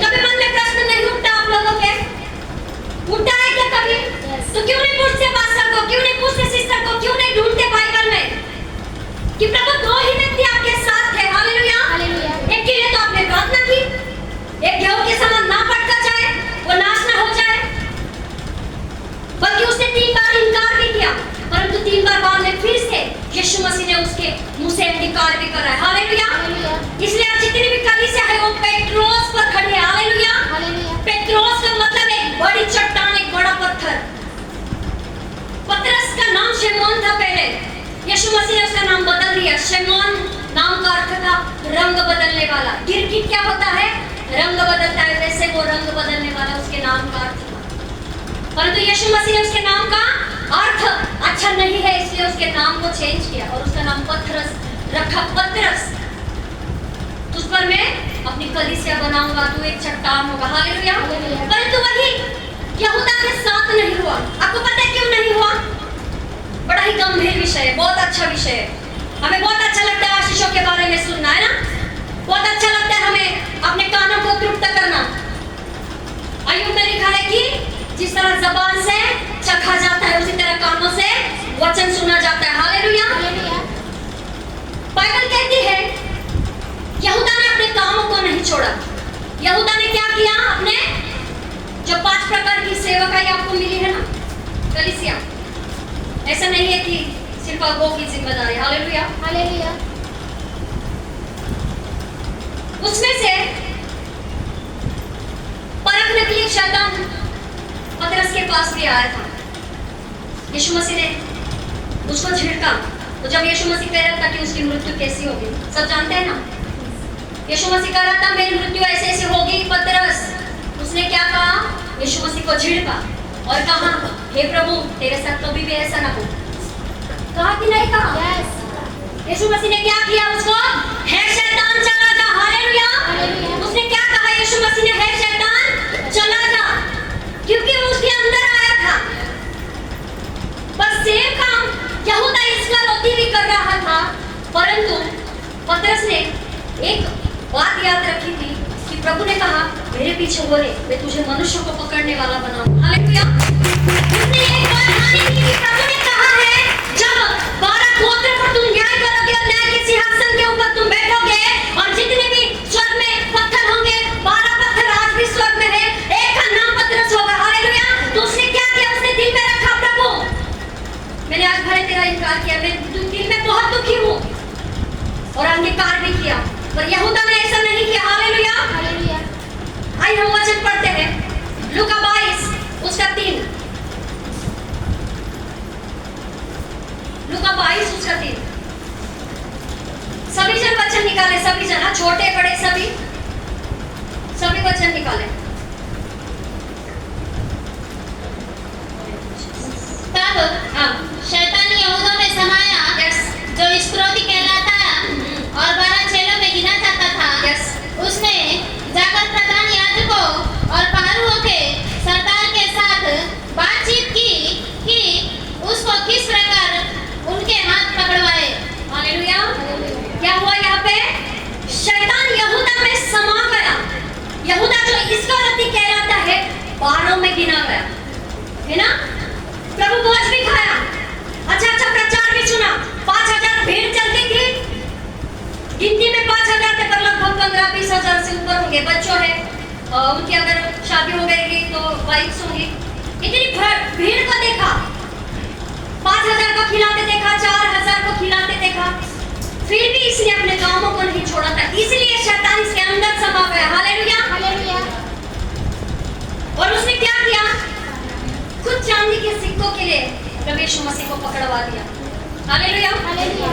कभी मन में प्रश्न नहीं उठता आप लोगों के? उठता है क्या कभी? तो क्यों नहीं पूछते पास्टर को, क्यों नहीं पूछते सिस्टर को, क्यों नहीं ढूंढते बाइबल में कि प्रभु दो ही व्यक्ति आपके साथ थे? हालेलुया। एक के लिए तो आपने प्रार्थना की, एक गेहूं के समान ना पड़ता जाए, वो नाश ना हो जाए, बल्कि उसने 3 बार इनकार भी किया, परंतु 3 बार बाद में फिर से यीशु मसीह ने उसके मुंह से इनकार भी करा है। हालेलुया। इसलिए आज जितनी भी कलीसिया है वो पेट्रोस पर खड़ी है। हालेलुया। पेट्रोस का मतलब एक बड़ी चट्टान, एक बड़ा पत्थर। पतरस का नाम शमौन था पहले, यीशु मसीह ने उसका नाम बदल दिया। शमौन नाम का अर्थ था रंग बदलने वाला। गिरगिट क्या होता है? रंग बदलता है, वैसे वो रंग बदलने वाला उसके नाम का अर्थ था। परंतु यीशु मसीह ने उसके नाम का अर्थ अच्छा नहीं है, इसलिए उसके नाम को चेंज किया और उसका नाम पतरस रखा। पतरस, तुझ पर मैं अपनी कलीसिया बनाऊंगा, तू एक चट्टान होगा। हालेलुया। परंतु वही यहूदा के साथ नहीं हुआ। आपको पता है क्यों नहीं हुआ? बड़ा ही गंभीर विषय है, बहुत अच्छा विषय है। हमें बहुत अच्छा लगता है आशीषों के बारे में सुनना, है ना? बहुत अच्छा लगता है हमें अपने कानों को तृप्त करना। अय्यूब में लिखा है कि जिस तरह जबान से चखा जाता है, उसी तरह कानों से वचन सुना जाता है। हालेलुया। बाइबल कहती है यहूदा ने अपने कामों को नहीं छोड़ा। यहूदा ने क्या किया? अपने जो 5 प्रकार की सेवकाई आपको मिली है ना, कलीसिया, ऐसा नहीं है कि सिर्फ वो की जिम्मेदारी। हालेलुया। हालेलुया। उसमें से परखने के लिए शैतान पतरस के पास भी आया था। यीशु मसीह ने उसको झिड़का, तो जब यीशु मसीह कह रहा था कि उसकी मृत्यु कैसी होगी, सब जानते हैं ना? यीशु मसीह कह रहा था मेरी मृत्यु ऐसे ऐसे होगी पतरस। उसने क्या कहा? यीशु मसीह को झिड़का और कहा हे प्रभु तेरे साथ कभी भी ऐसा ना हो। कहा कि नहीं कहा? यीशु मसीह ने क्या किया? उसको हे शैतान चला जा। हालेलुया। उसने क्या कहा? यीशु मसीह ने हे शैतान चला जा, क्योंकि वो उसके अंदर आया था। बस सेम काम यहूदा इस्करियोती भी कर रहा था, परंतु पतरस ने एक बात याद रखी थी कि प्रभु ने कहा मेरे पीछे बोले मैं तुझे मनुष्य को पकड़ने वाला बनाऊंगा। हालेलुया। उसने एक बात मानी थी कि प्रभु ने कहा है जब 12 गोत्र पर तुम न्याय करोगे और न्याय के सिंहासन के ऊपर तुम बैठोगे और जितने भी स्वर्ग में पत्थर होंगे, 12 पत्थर आज भी स्वर्ग में है, एक का नाम पतरस होगा। हालेलुया। तो उसने क्या किया? उसने दिल में रखा प्रभु मैंने आज भरे तेरा इनकार किया, मैं दिल में बहुत दुखी हूँ, और अंगीकार भी किया। पर यहूदा ने ऐसा नहीं किया। हालेलुया। हालेलुया। आइए हम वचन पढ़ते हैं लूका 22 उसका 3। लूका 22 उसका 3। सभी जन वचन निकाले, सभी जन, छोटे बड़े सभी वचन निकाले। तब शैतान यहूदा में समाया, जो इस्करियोती कहलाता और 12 चेलों में गिना जाता था। उसने जाकर प्रधान याजकों और पहरुओं के सरदार के साथ बातचीत की कि उसको किस प्रकार उनके हाथ पकड़वाए। हालेलुया। क्या हुआ यहाँ पे? शैतान यहूदा में समा गया। यहूदा जो इस्करियोती कहलाता है 12 में गिना गया, है ना? प्रभु भोज भी खाया, अच्छा प्रचार भी सुना, 5000 भीड़ चलती थी, गिनती में 5000 थे, पर लगभग 15-20 हजार से ऊपर होंगे। बच्चों है, उनकी अगर शादी हो गई तो वाइफ्स होंगी। इतनी भीड़ को देखा, 5000 को खिलाते देखा, 4000 को खिलाते देखा, फिर भी इसने अपने कामों को नहीं छोड़ा था। इसलिए शैतान इसके अंदर समा गया। हालेलुया। हालेलुया। और उसने क्या किया? कुछ चांदी के सिक्कों के लिए प्रभु यीशु मसीह को पकड़वा दिया। Hallelujah. Hallelujah.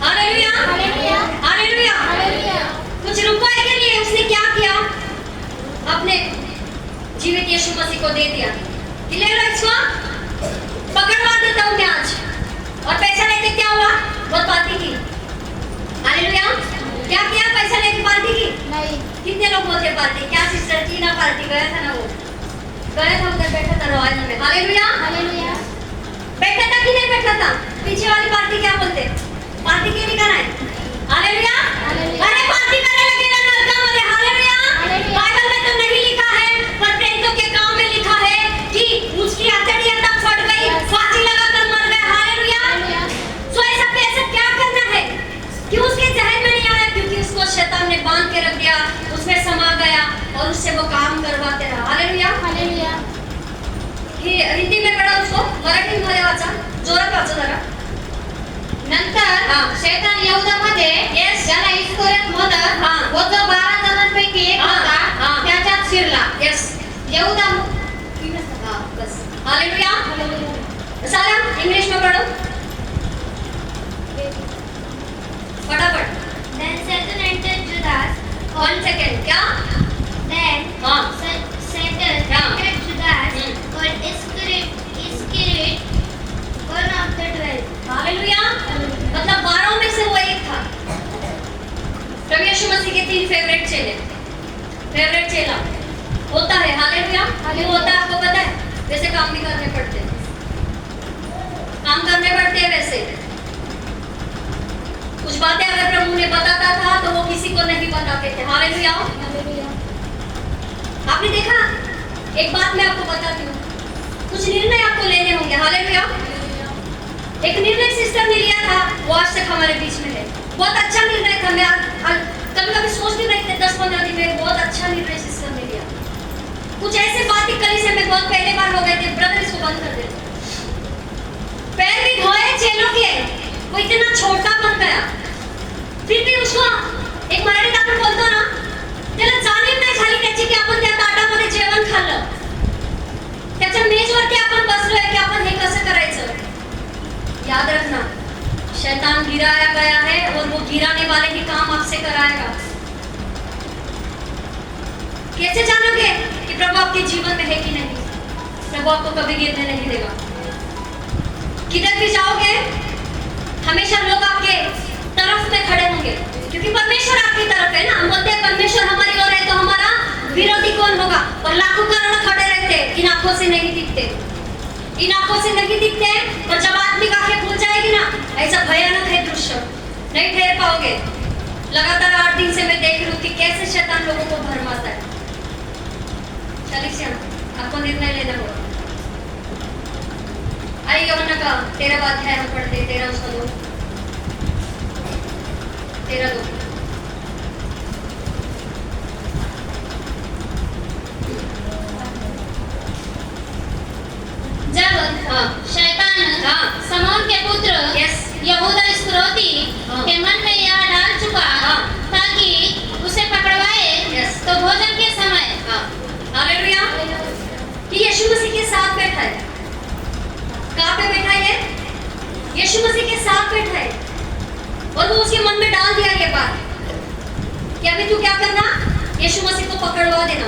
Hallelujah. Hallelujah. Hallelujah. Hallelujah. कुछ रुपए के लिए उसने क्या किया? अपने जीवित यीशु मसीह को दे दिया कि ले लो इसको, पकड़वा देता हूं मैं आज। और पैसा लेके क्या हुआ? बहुत पार्टी की। हालेलुया। क्या किया? पैसा लेके पार्टी की? नहीं। कितने लोग बोलते पार्टी? क्या सिस्टर की ना पार्टी गया था ना, वो गया था, उधर बैठा था रॉयल में। हालेलुया। हालेलुया। बैठा था कि नहीं बैठा था? पीछे वाली पार्टी क्या बोलते? पार्टी के लिए कराए। हालेलुया। हालेलुया। अरे पार्टी करने लगे ना नरकम वाले। हालेलुया। हालेलुया। बाइबल में तो नहीं लिखा है, पर प्रेरितों के काम में लिखा है कि उसकी हथेलियां तब फट गई, फांसी लगाकर मर गए। हालेलुया। हालेलुया। सो ऐसा कैसे क्या करना है कि उसके जहन में नहीं आया, क्योंकि उसको शैतान ने बांध के रख दिया, उसमें समा गया और उससे वो काम करवाते रहा। हालेलुया। हालेलुया। हिंदी में पढ़ा उसको, मराठी मध्ये वाचा, जोरात वाचा जरा। नंतर हां. शैतान यहूदामध्ये Yes. ज्याला इस्करियोत म्हणतात, हां. व जो 12 जणांपैकी एक हां. होता, हां. त्याच्यात शिरला. यस। यहूदा हाँ बस। हालेलुया। हालेलुया. सारा इंग्लिश में पढ़ो फटाफट। Then Satan entered Judas. One second. क्या? Then हाँ। Satan हाँ. entered Judas, hmm. called Iscariot, one of the 12. Hallelujah. मतलब 12 में से वो एक था। प्रभु यीशु मसीह के 3 फेवरेट चेले, फेवरेट चेला होता है। हालेलुया। क्यों होता है आपको पता है? वैसे काम भी करने पड़ते हैं, काम करने पड़ते हैं वैसे। कुछ बातें अगर प्रभु ने बताता था तो वो किसी को नहीं बताते थे। हालेलुया। आपने देखा, एक बात मैं आपको बताती हूँ, कुछ निर्णय आपको लेने होंगे। हालेलुया। एक निर्णय सिस्टर ने लिया था, वो आज तक हमारे बीच में है। बहुत अच्छा निर्णय था। मैं कभी कभी सोच भी नहीं थे 10-15 दिन में, बहुत अच्छा निर्णय सिस्टर ने लिया। कुछ ऐसे बात कली से में बहुत पहले बार हो गए थे, ब्रदर इसको बंद कर दे। पैर भी धोए चेलों के, वो इतना छोटा बन गया, फिर भी उसको एक मराठीत आपण बोलतो ना, त्याला जाणीव नाही झाली त्याची की आपण त्या ताटामध्ये जेवण खाल्लं, त्याच्या मेजवरती आपण बसलोय की आपण हे कसं करायचं। याद रखना, शैतान गिराया गया है और वो गिराने वाले ही काम आपसे कराएगा। कैसे जानोगे कि प्रभु आपके जीवन में है कि नहीं? प्रभु आपको कभी गिरने नहीं देगा। किधर भी जाओगे हमेशा लोग आपके तरफ में खड़े होंगे, क्योंकि परमेश्वर आपकी तरफ है ना। हम बोलते हैं परमेश्वर हमारी ओर है तो हमारा विरोधी कौन होगा? और लाखों करोड़ खड़े रहते, इन आंखों से नहीं दिखते, इन आंखों से नहीं दिखते। और जब आदमी का आंखें खुल जाएगी ना, ऐसा भयानक है दृश्य, नहीं ठहर पाओगे। लगातार 8 दिन से मैं देख रही हूँ कि कैसे शैतान लोगों को भरमाता है। चलिए आपको निर्णय लेना होगा। आइए यूहन्ना का 13 अध्याय हम पढ़ते, 13 उसका 2, 13:2। जब हाँ। शैतान हाँ। समौन के पुत्र यस। यहूदा इस्करियोती हाँ। के मन में यह डाल चुका हाँ। ताकि उसे पकड़वाए, यस। तो भोजन के समय हाँ। हालेलुया। कि यीशु मसीह के साथ बैठा है। कहाँ पे बैठा है? यीशु मसीह के साथ बैठा है और वो उसके मन में डाल दिया ये बात कि अभी तू क्या करना? यीशु मसीह को पकड़वा देना।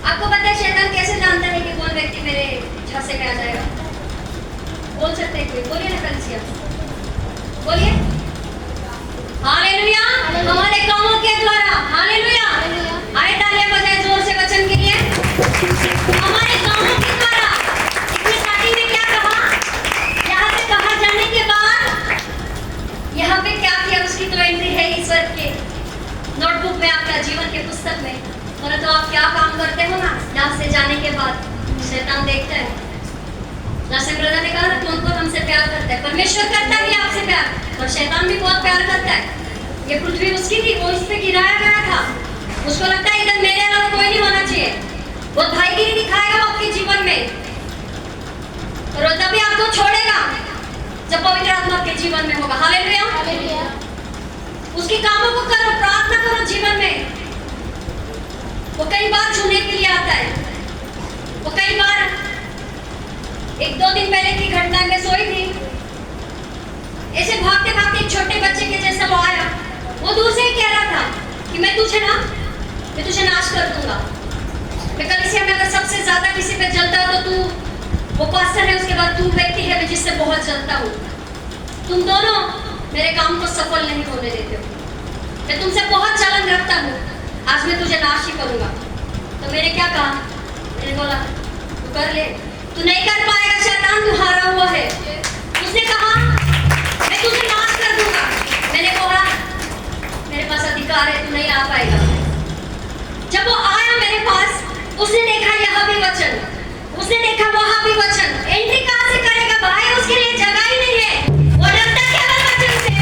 आपको पता है शैतान कैसे जानता है कि कौन व्यक्ति मेरे झांसे में आ जाएगा? बोल सकते हैं कोई? बोलिए ना कलीसिया, बोलिए। हालेलुया। हमारे कामों के द्वारा। हालेलुया। आए तालियां बजाएं जोर से वचन के लिए। हमारे कामों के द्वारा। इसमें स्टार्टिंग में क्या कहा? यहाँ से कहा जाने के बाद यहाँ पे क्या किया, उसकी तो एंट्री है ईश्वर के नोटबुक में, आपका जीवन के पुस्तक में। परंतु आप क्या काम करते हो ना, यहाँ से जाने के बाद शैतान देखता है। नासिम ब्रदर ने कहा कौन कौन हमसे प्यार करता है? परमेश्वर करता है आपसे प्यार, और शैतान भी बहुत प्यार करता है। ये पृथ्वी उसकी थी, वो इस पे गिराया गया था। उसको लगता है इधर मेरे अलावा कोई नहीं होना चाहिए। वो भाईगिरी दिखाएगा वो आपके जीवन में, और वो तभी आपको छोड़ेगा जब पवित्र आत्मा आपके जीवन में होगा। हालेलुया। हालेलुया। उसके कामों को करो, प्रार्थना करो जीवन में। वो कई बार छूने के लिए आता है। वो कई बार, 1-2 दिन पहले की घटना में सोई थी, ऐसे भागते भागते एक छोटे बच्चे के जैसा वो आया। वो दूर से ही कह रहा था कि मैं तुझे नाश कर दूंगा। मैं कलीसिया में अगर सबसे ज्यादा किसी पे जलता हो तो तू, वो पास्टर है, उसके बाद तू व्यक्ति है मैं जिससे बहुत जलता हूँ। तुम दोनों मेरे काम को सफल नहीं होने देते हो। मैं तुमसे बहुत जलन रखता हूँ। आज मैं तुझे नाश ही करूंगा। तो मैंने क्या कहा? मैंने बोला तू कर ले, तू नहीं कर पाएगा शैतान, तू हारा हुआ है। उसने कहा मैं तुझे नाश कर दूंगा। मैंने बोला मेरे पास अधिकार है, तू नहीं आ पाएगा। जब वो आया मेरे पास, उसने देखा यहाँ भी वचन, उसने देखा वहां भी वचन, एंट्री कहाँ से करेगा भाई, उसके लिए जगह ही नहीं है, वो डरता केवल वचन से।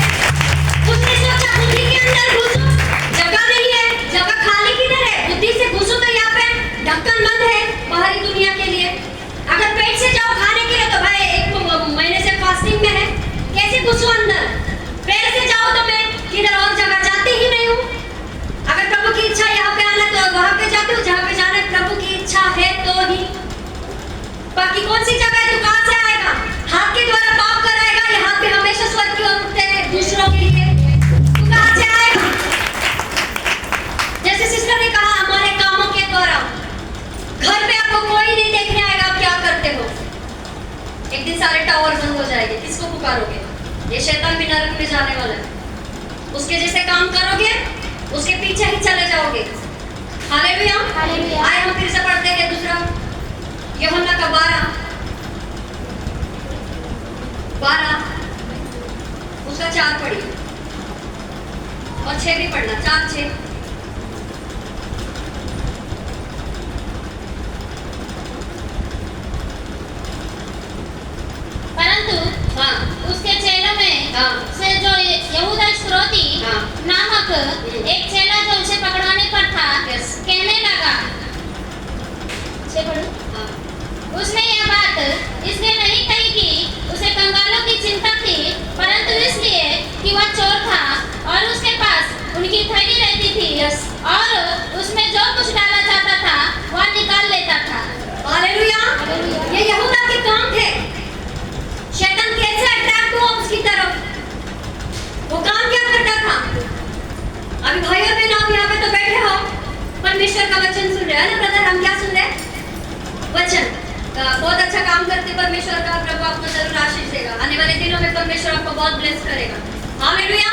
उसने सोचा बुद्धि के अंदर घुसो, जगह नहीं है, जगह खाली किधर है, बुद्धि से घुसो तो यहाँ पे ढक्कन बंद है बाहरी दुनिया के लिए। अगर पेट से जाओ खाने के लिए तो भाई 1 महीने से फास्टिंग में है, कैसे घुसो अंदर। पैर से जाओ तो मैं किधर और जगह जाती ही नहीं हूँ। अगर प्रभु की इच्छा यहाँ पे आना तो वहां पे जाती हूँ, जहाँ पे जाना प्रभु की इच्छा है तो ही। बाकी कौन सी जगह है, तू कहाँ से आएगा, हाथ के द्वारा पाप कराएगा, यहाँ पे हमेशा स्वर्ग की ओर उठते हैं दूसरों के लिए, तू कहाँ से आएगा। जैसे सिस्टर ने कहा हमारे कामों के द्वारा घर पे आपको कोई नहीं देखने आएगा आप क्या करते हो। एक दिन सारे टावर बंद हो जाएंगे, किसको पुकारोगे। ये शैतान भी नरक में जाने वाला है, उसके जैसे काम करोगे उसके पीछे ही चले जाओगे। Hallelujah, hallelujah. आए हम फिर से पढ़ते हैं दूसरा यूहन्ना का 12 उसका 4 पढ़िए और 6 भी पढ़ना, 4-6। परंतु हाँ उसके चेलों में हाँ से जो यहूदा इस्करियोती हाँ नामक एक चेला जो उसे पकड़वाने पर था, यस कहने लगा, हाँ उसने यह बात इसलिए नहीं कही कि उसे कंगालों की चिंता थी, परंतु इसलिए कि वह चोर था और उसके पास उनकी थैली रहती थी यस और उसमें जो कुछ डाला जाता था वह निकाल लेता था। हालेलुया। ये यहूदा के काम थे। शैतान कैसे अट्रैक्ट हुआ उसकी तरफ, वो काम क्या करता था। अभी भाई और बहन आप यहाँ पे तो बैठे हो, परमेश्वर का वचन सुन रहे हैं ना ब्रदर, हम क्या सुन रहे हैं, वचन। बहुत अच्छा काम करते परमेश्वर का, प्रभु आपको जरूर आशीष देगा, आने वाले दिनों में परमेश्वर आपको बहुत ब्लेस करेगा। हालेलुया।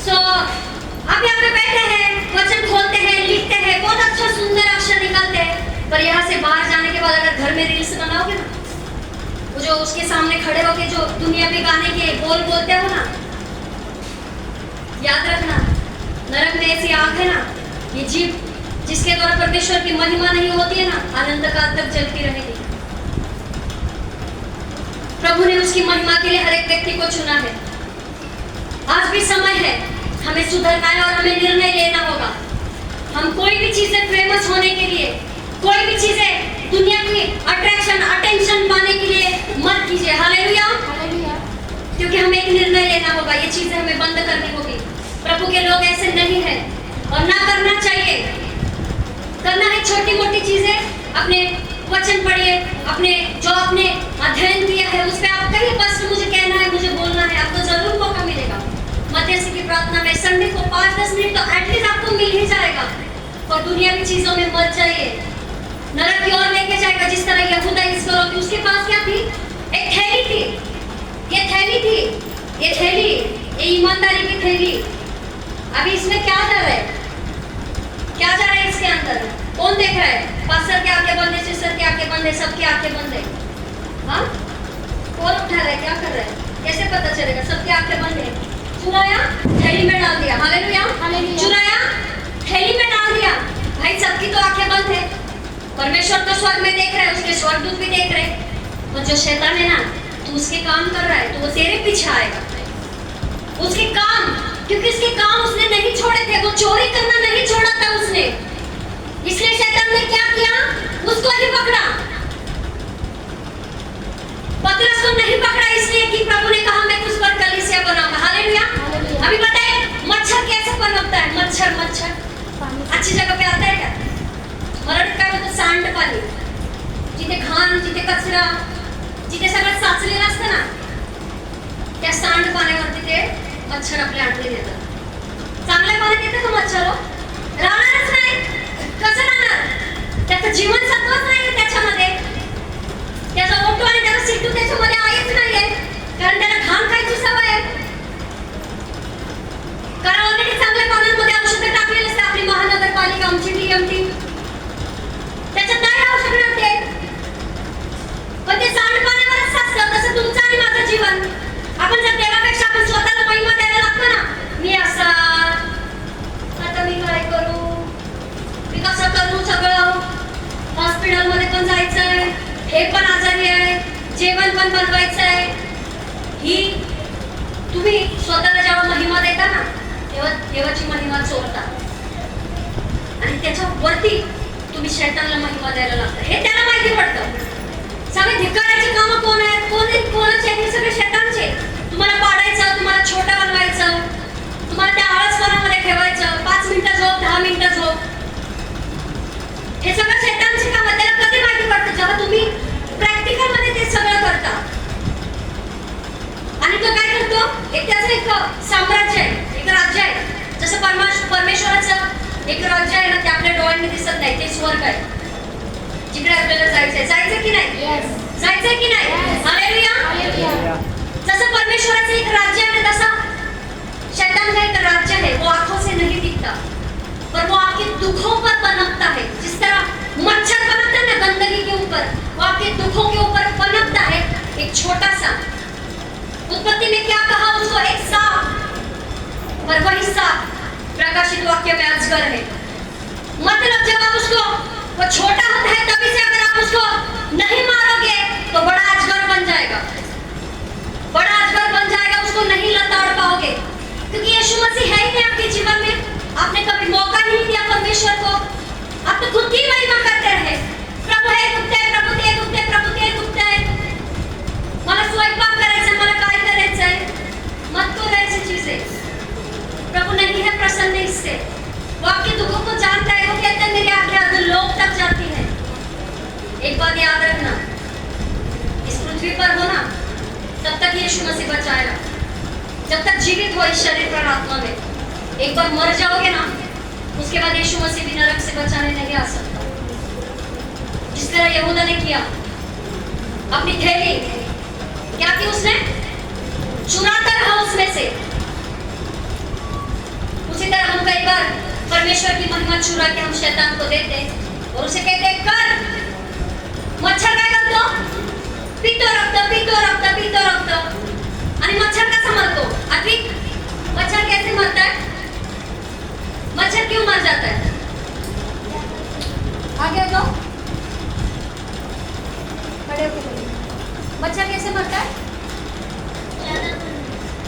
सो आप यहाँ पे बैठे हैं, वचन खोलते हैं, लिखते हैं, बहुत अच्छा सुंदर अक्षर निकलते हैं, पर यहाँ से बाहर जाने के बाद अगर घर में रील्स बनाओगे ना, वो जो उसके सामने खड़े होके जो दुनियावी गाने के बोल बोलते हो ना, याद रखना नरक में ऐसी आग है ना, ये जीव जिसके द्वारा परमेश्वर की महिमा नहीं होती है ना, अनंत काल तक जलती रहेगी। प्रभु ने उसकी महिमा के लिए हर एक व्यक्ति को चुना है। आज भी समय है, हमें सुधरना है और हमें निर्णय लेना होगा। हम कोई भी चीजें फेमस होने के लिए, कोई भी चीजें दुनिया की अट्रैक्शन अटेंशन पाने के लिए मत कीजिए। हालेलुया। क्योंकि हमें एक निर्णय लेना होगा, ये चीजें हमें बंद करनी होगी। प्रभु के लोग ऐसे नहीं है और ना करना चाहिए। करना है छोटी मोटी चीजें, अपने वचन पढ़िए, अपने जो आपने अध्ययन किया है उस पे आप कहिए, बस मुझे कहना है, मुझे बोलना है, आपको जरूर मौका मिलेगा। मध्यस्थी की प्रार्थना में संडे को 5-10 मिनट तो एटलीस्ट आपको मिल ही जाएगा। और दुनिया की चीजों में मत जाइए, नरक की ओर लेके जाएगा। जिस तरह यहूदा इस्करियोती, उसके पास क्या थी, एक थैली थी, ये थैली थी, ये थैली, ये ईमानदारी की थैली। अभी इसमें क्या जा रहा है, क्या जा रहा है इसके अंदर, कौन देख रहा है, पास्टर के आंखें बंद है, सिस्टर के आंखें बंद है, सबकी आंखें बंद है। हाँ, कौन उठा रहा है, क्या कर रहा है, कैसे पता चलेगा, सबकी आंखें बंद है। चुराया, थैली में डाल दिया। हालेलुया। चुराया, थैली में डाल दिया। भाई सबकी तो आंखें बंद है, परमेश्वर तो स्वर्ग में देख रहा है, उसके स्वर्गदूत भी देख रहे हैं। और जो शैतान है ना, तू उसके काम कर रहा है तो वो तेरे पीछे आएगा, उसके काम, क्योंकि उसके काम उसने नहीं छोड़े थे, वो चोरी करना नहीं छोड़ा था उसने, इसलिए शैतान ने क्या किया, उसको ही पकड़ा। पतरस को नहीं पकड़ा इसलिए कि प्रभु ने कहा मैं तुझ पर कलीसिया बनाऊंगा। हालेलुया। अभी बताइए मच्छर कैसे पनपता है, मच्छर अच्छी जगह पे आता है क्या, मरण काय होतं सांडपाणी, जिथे घाण, जिथे कचरा, जिथे सगळं साचलेलं असतं ना, त्या सांडपाण्यावरती ते मच्छर आपले अंडे देतात. चांगल्या पाण्यात येतं का मच्छर, राहणारच नाही. कसं राहणार, त्याचं जीवनसत्वच नाही त्याच्यामध्ये, त्याचा ओटू आणि त्याचा सिट्टू त्याच्यामध्ये आहेच नाहीये, कारण त्याला घाण खायची सवय आहे. कारण ऑलरेडी चांगल्या पाण्यामध्ये औषधं टाकलेली असतात, आपली महानगरपालिका, आमची टीएमटी, त्याच्यात नाही राहू शकणार देवाची महिमा चोरता आणि त्याच्यावरती तुम्ही शैतानला महिमा द्यायला लागता, हे त्याला माहिती पडतं. सगळे धिक्काराची कामं कोण आहेत, कोणाचे आहेत? हे सगळे शैतानचे. तुम्हाला पाडायचं, तुम्हाला छोटं बनवायचं, तुम्हाला त्या आळसपणामध्ये ठेवायचं, 5 मिनिटं झोप, 10 मिनिटं झोप, हे सगळं शैतानचे काम आहे. त्याला कधी माहिती पडतं? जेव्हा तुम्ही प्रॅक्टिकल मध्ये ते सगळं करता. आणि तो काय करतो? त्याचं एक साम्राज्य आहे, एक राज्य आहे. जसं परमेश्वराचं एक राज्य आहे ना, ते आपल्या डोळ्यांनी दिसत नाही, ते स्वर्ग आहे, जिकडे आपल्याला जायचंय की नाही? जायचंय की नाही? हालेलुया. जसं परमेश्वराचं एक राज्य आहे ना, तसा शैतान का एक राज्य है, वो आंखों से नहीं दिखता, पर वो आपके दुखों पर पनपता है. जिस तरह मच्छर पनपता है ना गंदगी के ऊपर, वो आपके दुखों के ऊपर पनपता है. एक छोटा सा, उत्पत्ति में क्या कहा उसको? एक सांप, पर वही सांप प्रकाशित वाक्य में अजगर है. मतलब जब आप उसको, वो छोटा होता है तभी से, अगर आप उसको नहीं मारोगे तो बड़ा अजगर बन जाएगा, बड़ा अजगर बन जाएगा, उसको नहीं लताड़ पाओगे, क्योंकि यीशु मसीह है ही नहीं आपके जीवन में. आपने कभी मौका नहीं दिया परमेश्वर को, आप तो खुद की महिमा करते रहे. प्रभु हे दुखते, प्रभु ते दुखते, प्रभु ते दुखते, मला स्वयंपाक करायचा, मला काय करायचंय, मत करो ऐसी चीजें. प्रभु नहीं है प्रसन्न इससे. वो आपके दुखों को जानता है. वो कहता है मेरी आंखें अधोलोक तक जाती है. एक बात याद रखना, इस पृथ्वी पर हो ना, तब तक यीशु मसीह बचाएगा, जब तक जीवित हो इस शरीर पर आत्मा में. एक बार मर जाओगे ना, उसके बाद यीशु मसीह भी नरक से बचाने नहीं आ सकता. जिस तरह यहूदा ने किया, अपनी थैली क्या की उसने? चुराता रहा उसमें से. उसी तरह हम कई बार परमेश्वर की महिमा चुरा के हम शैतान को देते और उसे कहते कर. मच्छर काय करतो? पितो रक्त. आणि मच्छर कसा मरतो? अधिक मच्छर कैसे मरता है? मच्छर क्यों मर जाता है? आगे जाओ, खड़े होकर. मच्छर कैसे मरता है?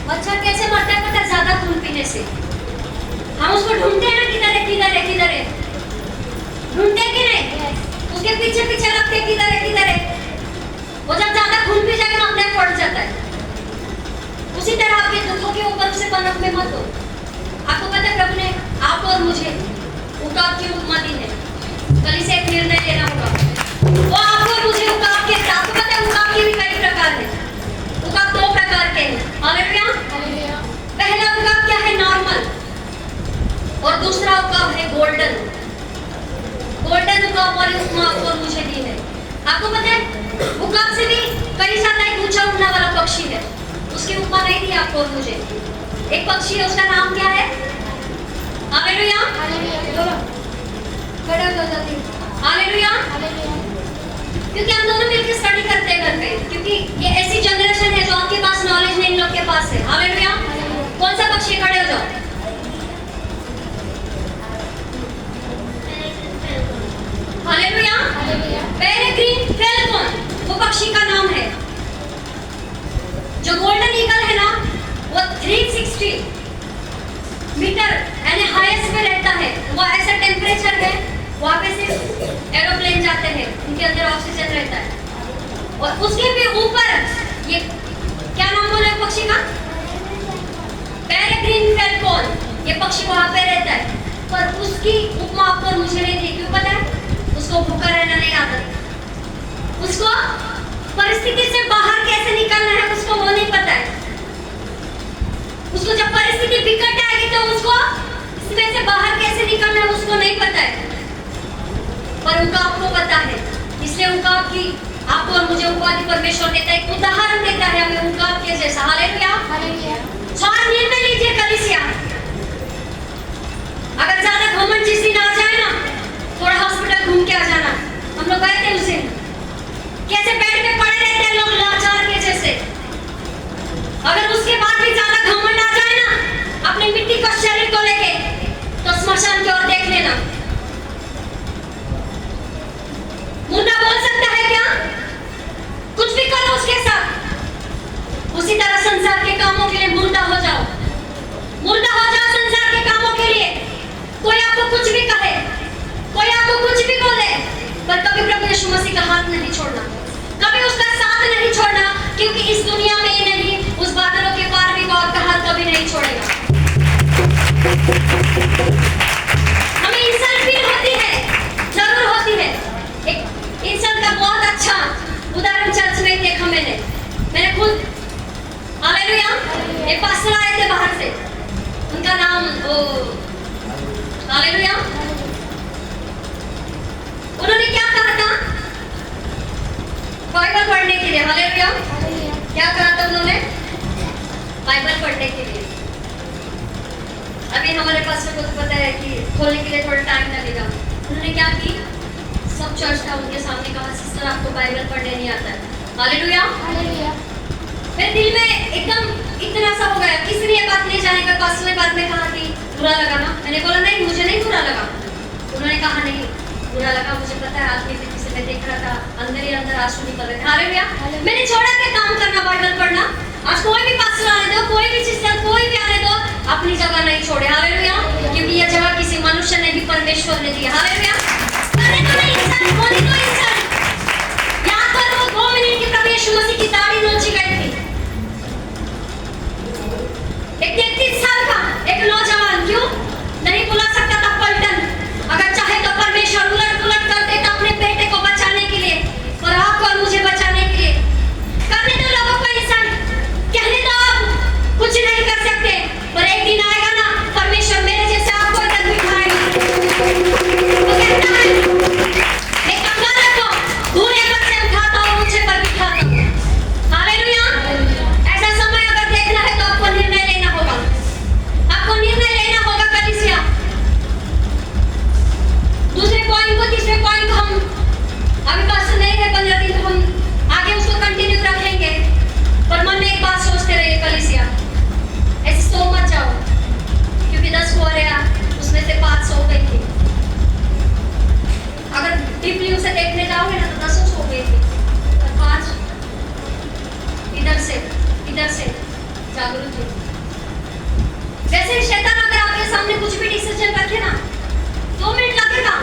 मच्छर कैसे मरता है? पता है? ज्यादा खून पीने से. हम उसको ढूंढते हैं ना, किधर है, ढूंढते कि नहीं? उसके पीछे लगते, किधर है. वो जब ज्यादा खून पी जाएगा ना, अपने आप पड़ जाता है. उसी तरह आपके दुखों के ऊपर उसे पनप में मत हो. आपको पता है प्रभु ने आप और मुझे उकाब की उपमा दी है. कल से एक निर्णय लेना होगा. वो आपको और मुझे उकाब के, आपको पता है उकाब के भी कई प्रकार हैं. उकाब 2 प्रकार के हैं. हालेलुया. पहला उकाब क्या है? नॉर्मल. और दूसरा उकाब है गोल्डन. गोल्डन उकाब वाली उपमा आपको और मुझे दी है. आपको पता है उकाब से भी कई ज्यादा एक ऊंचा उड़ने वाला पक्षी है, उसकी उपमा नहीं दी आपको और मुझे. एक पक्षी है, उसका नाम क्या है? हालेलुया. खड़े हो जाओ. हालेलुया. क्योंकि हम दोनों मिलकर स्टडी करते हैं घर पे, क्योंकि ये ऐसी जनरेशन है जो आपके पास नॉलेज नहीं, इन लोग के पास है. हालेलुया. कौन सा पक्षी? खड़े हो जाओ. हालेलुया. पेरेग्रीन फैल्कन, वो पक्षी का नाम है. जो गोल्डन ईगल है ना, वो 360 मीटर यानी हाईएस्ट पे रहता है. वो ऐसा टेम्परेचर है, वहाँ पे सिर्फ एरोप्लेन जाते हैं, उनके अंदर ऑक्सीजन रहता है. और उसके भी ऊपर ये क्या नाम बोले पक्षी का? Peregrine falcon. ये पक्षी वहाँ पे रहता है, पर उसकी उपमा आपको मुझे नहीं दी. क्यों पता है? उसको भूखा रहना नहीं आता. उसको परिस्थिति से बाहर कैसे निकलना है उसको वो नहीं पता है. उसको जब परिस्थिति बिगड़ जाएगी तो उसको इसमें से बाहर कैसे निकलना है उसको नहीं पता है, पर उनका आपको पता है. इसलिए उनका आपकी आपको और मुझे उपाधि परमेश्वर देता है, एक उदाहरण देता है हमें उनका के जैसा. हालेलुया. स्वार निर्णय लीजिए कलीसिया. अगर ज्यादा घमंड जिस दिन आ जाए ना, थोड़ा हॉस्पिटल घूम के आ जाना. हम लोग गए थे उस दिन, कैसे बेड पे पड़े रहते हैं लोग लाचार के जैसे. अगर उसके बाद भी ज्यादा घमंड आ जाए ना अपने मिट्टी का शरीर को लेके, तो स्मशान की ओर देख लेना. मुंडा बोल सकता है क्या? कुछ भी करो उसके साथ. उसी तरह संसार के कामों के लिए मुंडा हो जाओ. मुंडा हो हालेलुया। उन्होंने क्या कहा था? बाइबल पढ़ने के लिए। हालेलुया। क्या कहा था उन्होंने? बाइबल पढ़ने के लिए। अभी हमारे पास में कुछ पता है कि खोलने के लिए थोड़ा टाइम लगेगा। उन्होंने क्या की? सब चर्च था उनके सामने कहा, सिस्टर आपको बाइबल पढ़ने नहीं आता है। हालेलुया। मेरे दिल में एकदम इतना सा हो गया, किसी ने ये बात नहीं जाने का, पास में बाद में कहा कि बुरा लगा ना? मैंने बोला नहीं, मुझे नहीं बुरा लगा। उन्होंने कहा नहीं बुरा लगा, मुझे पता है आपकी दृष्टि से मैं देख रहा था, अंदर ही अंदर आंसू निकल रहे थे। हालेलुया। मैंने छोड़ा के काम करना, बाइबल पढ़ना। आज कोई भी पास्टर आने दो, कोई भी सिस्टर, कोई भी आने दो, अपनी जगह नहीं छोड़े। हालेलुया। क्योंकि यह जगह किसी मनुष्य ने भी परमेश्वर ने दी। हालेलुया। करने तो नहीं इंसान, होने तो इंसान। यहाँ पर वो 2 मिनट की प्रभु यीशु मसीह की दाढ़ी नोची गई थी। एक 33 साल का एक नौजवान, क्यों नहीं बुला सकता था पलटन? अगर चाहे तो परमेश्वर उलट पुलट कर देता अपने बेटे को बचाने के लिए और आपको और मुझे बचाने के लिए। करने दो लोगों को इंसान, कहने दो आप कुछ नहीं कर सकते, पर एक दिन आएगा ना परमेश्वर मेरे जैसे आपको इधर बिठाएगा। वो कहता है एक कंगाल को घोड़े पर से उठाता और ऊंचे पर बिठाता। हालेलुया। ऐसा समय अगर देखना है तो आपको निर्णय लेना होगा। आपको निर्णय लेना होगा कलीसिया। दूसरे पॉइंट को, तीसरे पॉइंट को हम अभी पास नहीं है 15 दिन, तो हम आगे उसको कंटिन्यू रखेंगे। पर मन में एक बात सोचते रहिए कलीसिया, ऐसे सो मत जाओ, क्योंकि 10 को आया उसमें से 5 सो गई थी। अगर डीपली उसे देखने जाओगे ना तो 10 सो गई थी और 5 इधर से जागरूक है। वैसे शैतान अगर आपके सामने कुछ भी डिसीजन रखे ना, 2 मिनट लगेगा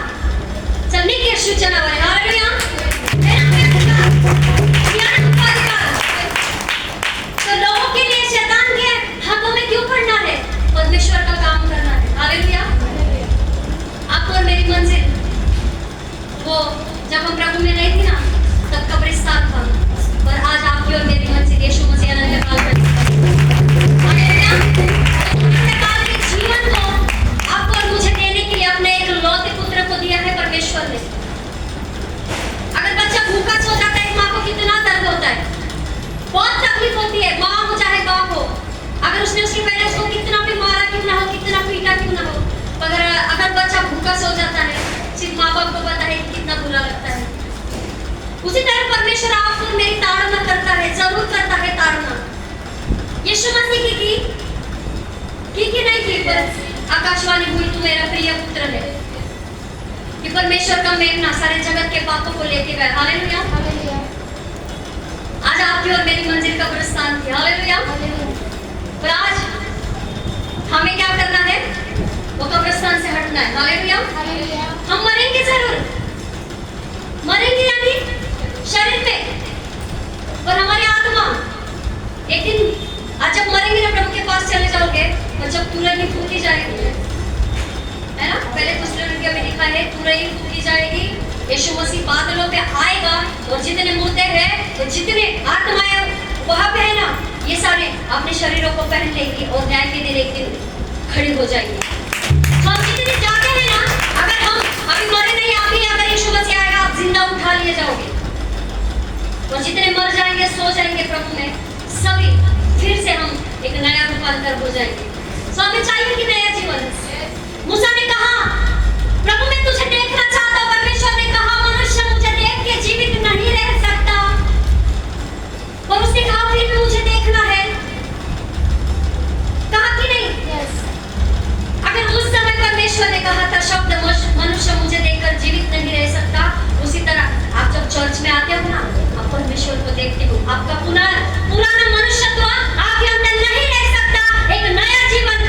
चलने की सूचना है। हालेलुया। तो लोगों के लिए शैतान के हाथों में क्यों पड़ना है? परमेश्वर का काम करना है। हालेलुया। आपको और मेरी मंजिल, वो जब हम प्रभु में नहीं थी ना तब कब्रिस्तान था, पर आज आपकी और मेरी मंजिल यीशु मसीह अनंत काल में। हालेलुया। अनंत काल के जीवन को आपको और मुझे देने के लिए अपने एक लौते पुत्र को दिया है परमेश्वर ने। अगर बच्चा भूखा सो जाता है, माँ को कितना दर्द होता है, बहुत तकलीफ होती है, माँ हो चाहे बाप हो। अगर उसने उसकी पहले उसको कितना भी मारा क्यों ना हो, कितना पीटा क्यों ना हो, मगर अगर बच्चा भूखा सो जाता है, सिर्फ माँ बाप को पता है कि कितना बुरा लगता है। उसी तरह परमेश्वर आपको मेरी ताड़ना करता है, जरूर करता है ताड़ना। यीशु मसीह की नहीं की, पर आकाशवाणी हुई तू मेरा प्रिय पुत्र है। कि परमेश्वर का मेमना सारे जगत के पापों को लेके गया। हालेलुया। आज आपकी और मेरी मंजिल कब्रिस्तान थी। हालेलुया। पर आज हमें क्या करना है? वो कब्रिस्तान से हटना है। हालेलुया। हम मरेंगे जरूर, मरेंगे यानी शरीर में, पर हमारी आत्मा एक दिन आज जब मरेंगे ना प्रभु के पास चले जाओगे, और जब तुरही फूकी जाएगी, है ना? पहले दूसरे में भी लिखा है तुरही फूकी जाएगी, यीशु मसीह बादलों पे आएगा और जितने मुर्दे हैं, तो जितने आत्माएं वहां पे है ना, ये सारे अपने शरीरों को पहन लेंगे और न्याय के दिन एक दिन खड़ी हो जाएंगे। हम जितने जाते हैं ना, अगर हम अभी मरे नहीं, अभी अगर यीशु मसीह आएगा आप जिंदा उठा लिए जाओगे, और जितने मर जाएंगे सो जाएंगे प्रभु में, सभी फिर से हम एक नया रूपांतर हो जाएंगे। सो हमें चाहिए कि नया जीवन। मूसा ने कहा प्रभु मैं तुझे देखना चाहता हूं। परमेश्वर ने कहा मनुष्य मुझे देख के जीवित नहीं रह सकता, और उसने कहा फिर भी मुझे देखना है। कहा कि नहीं? अगर उस समय परमेश्वर ने कहा था शब्द मनुष्य मुझे देखकर जीवित नहीं रह सकता, उसी तरह आप जब चर्च में आते हो ना, आप परमेश्वर को देखते हो, आपका पुराना मनुष्यत्व आपके अंदर नहीं रह सकता, एक नया जीवन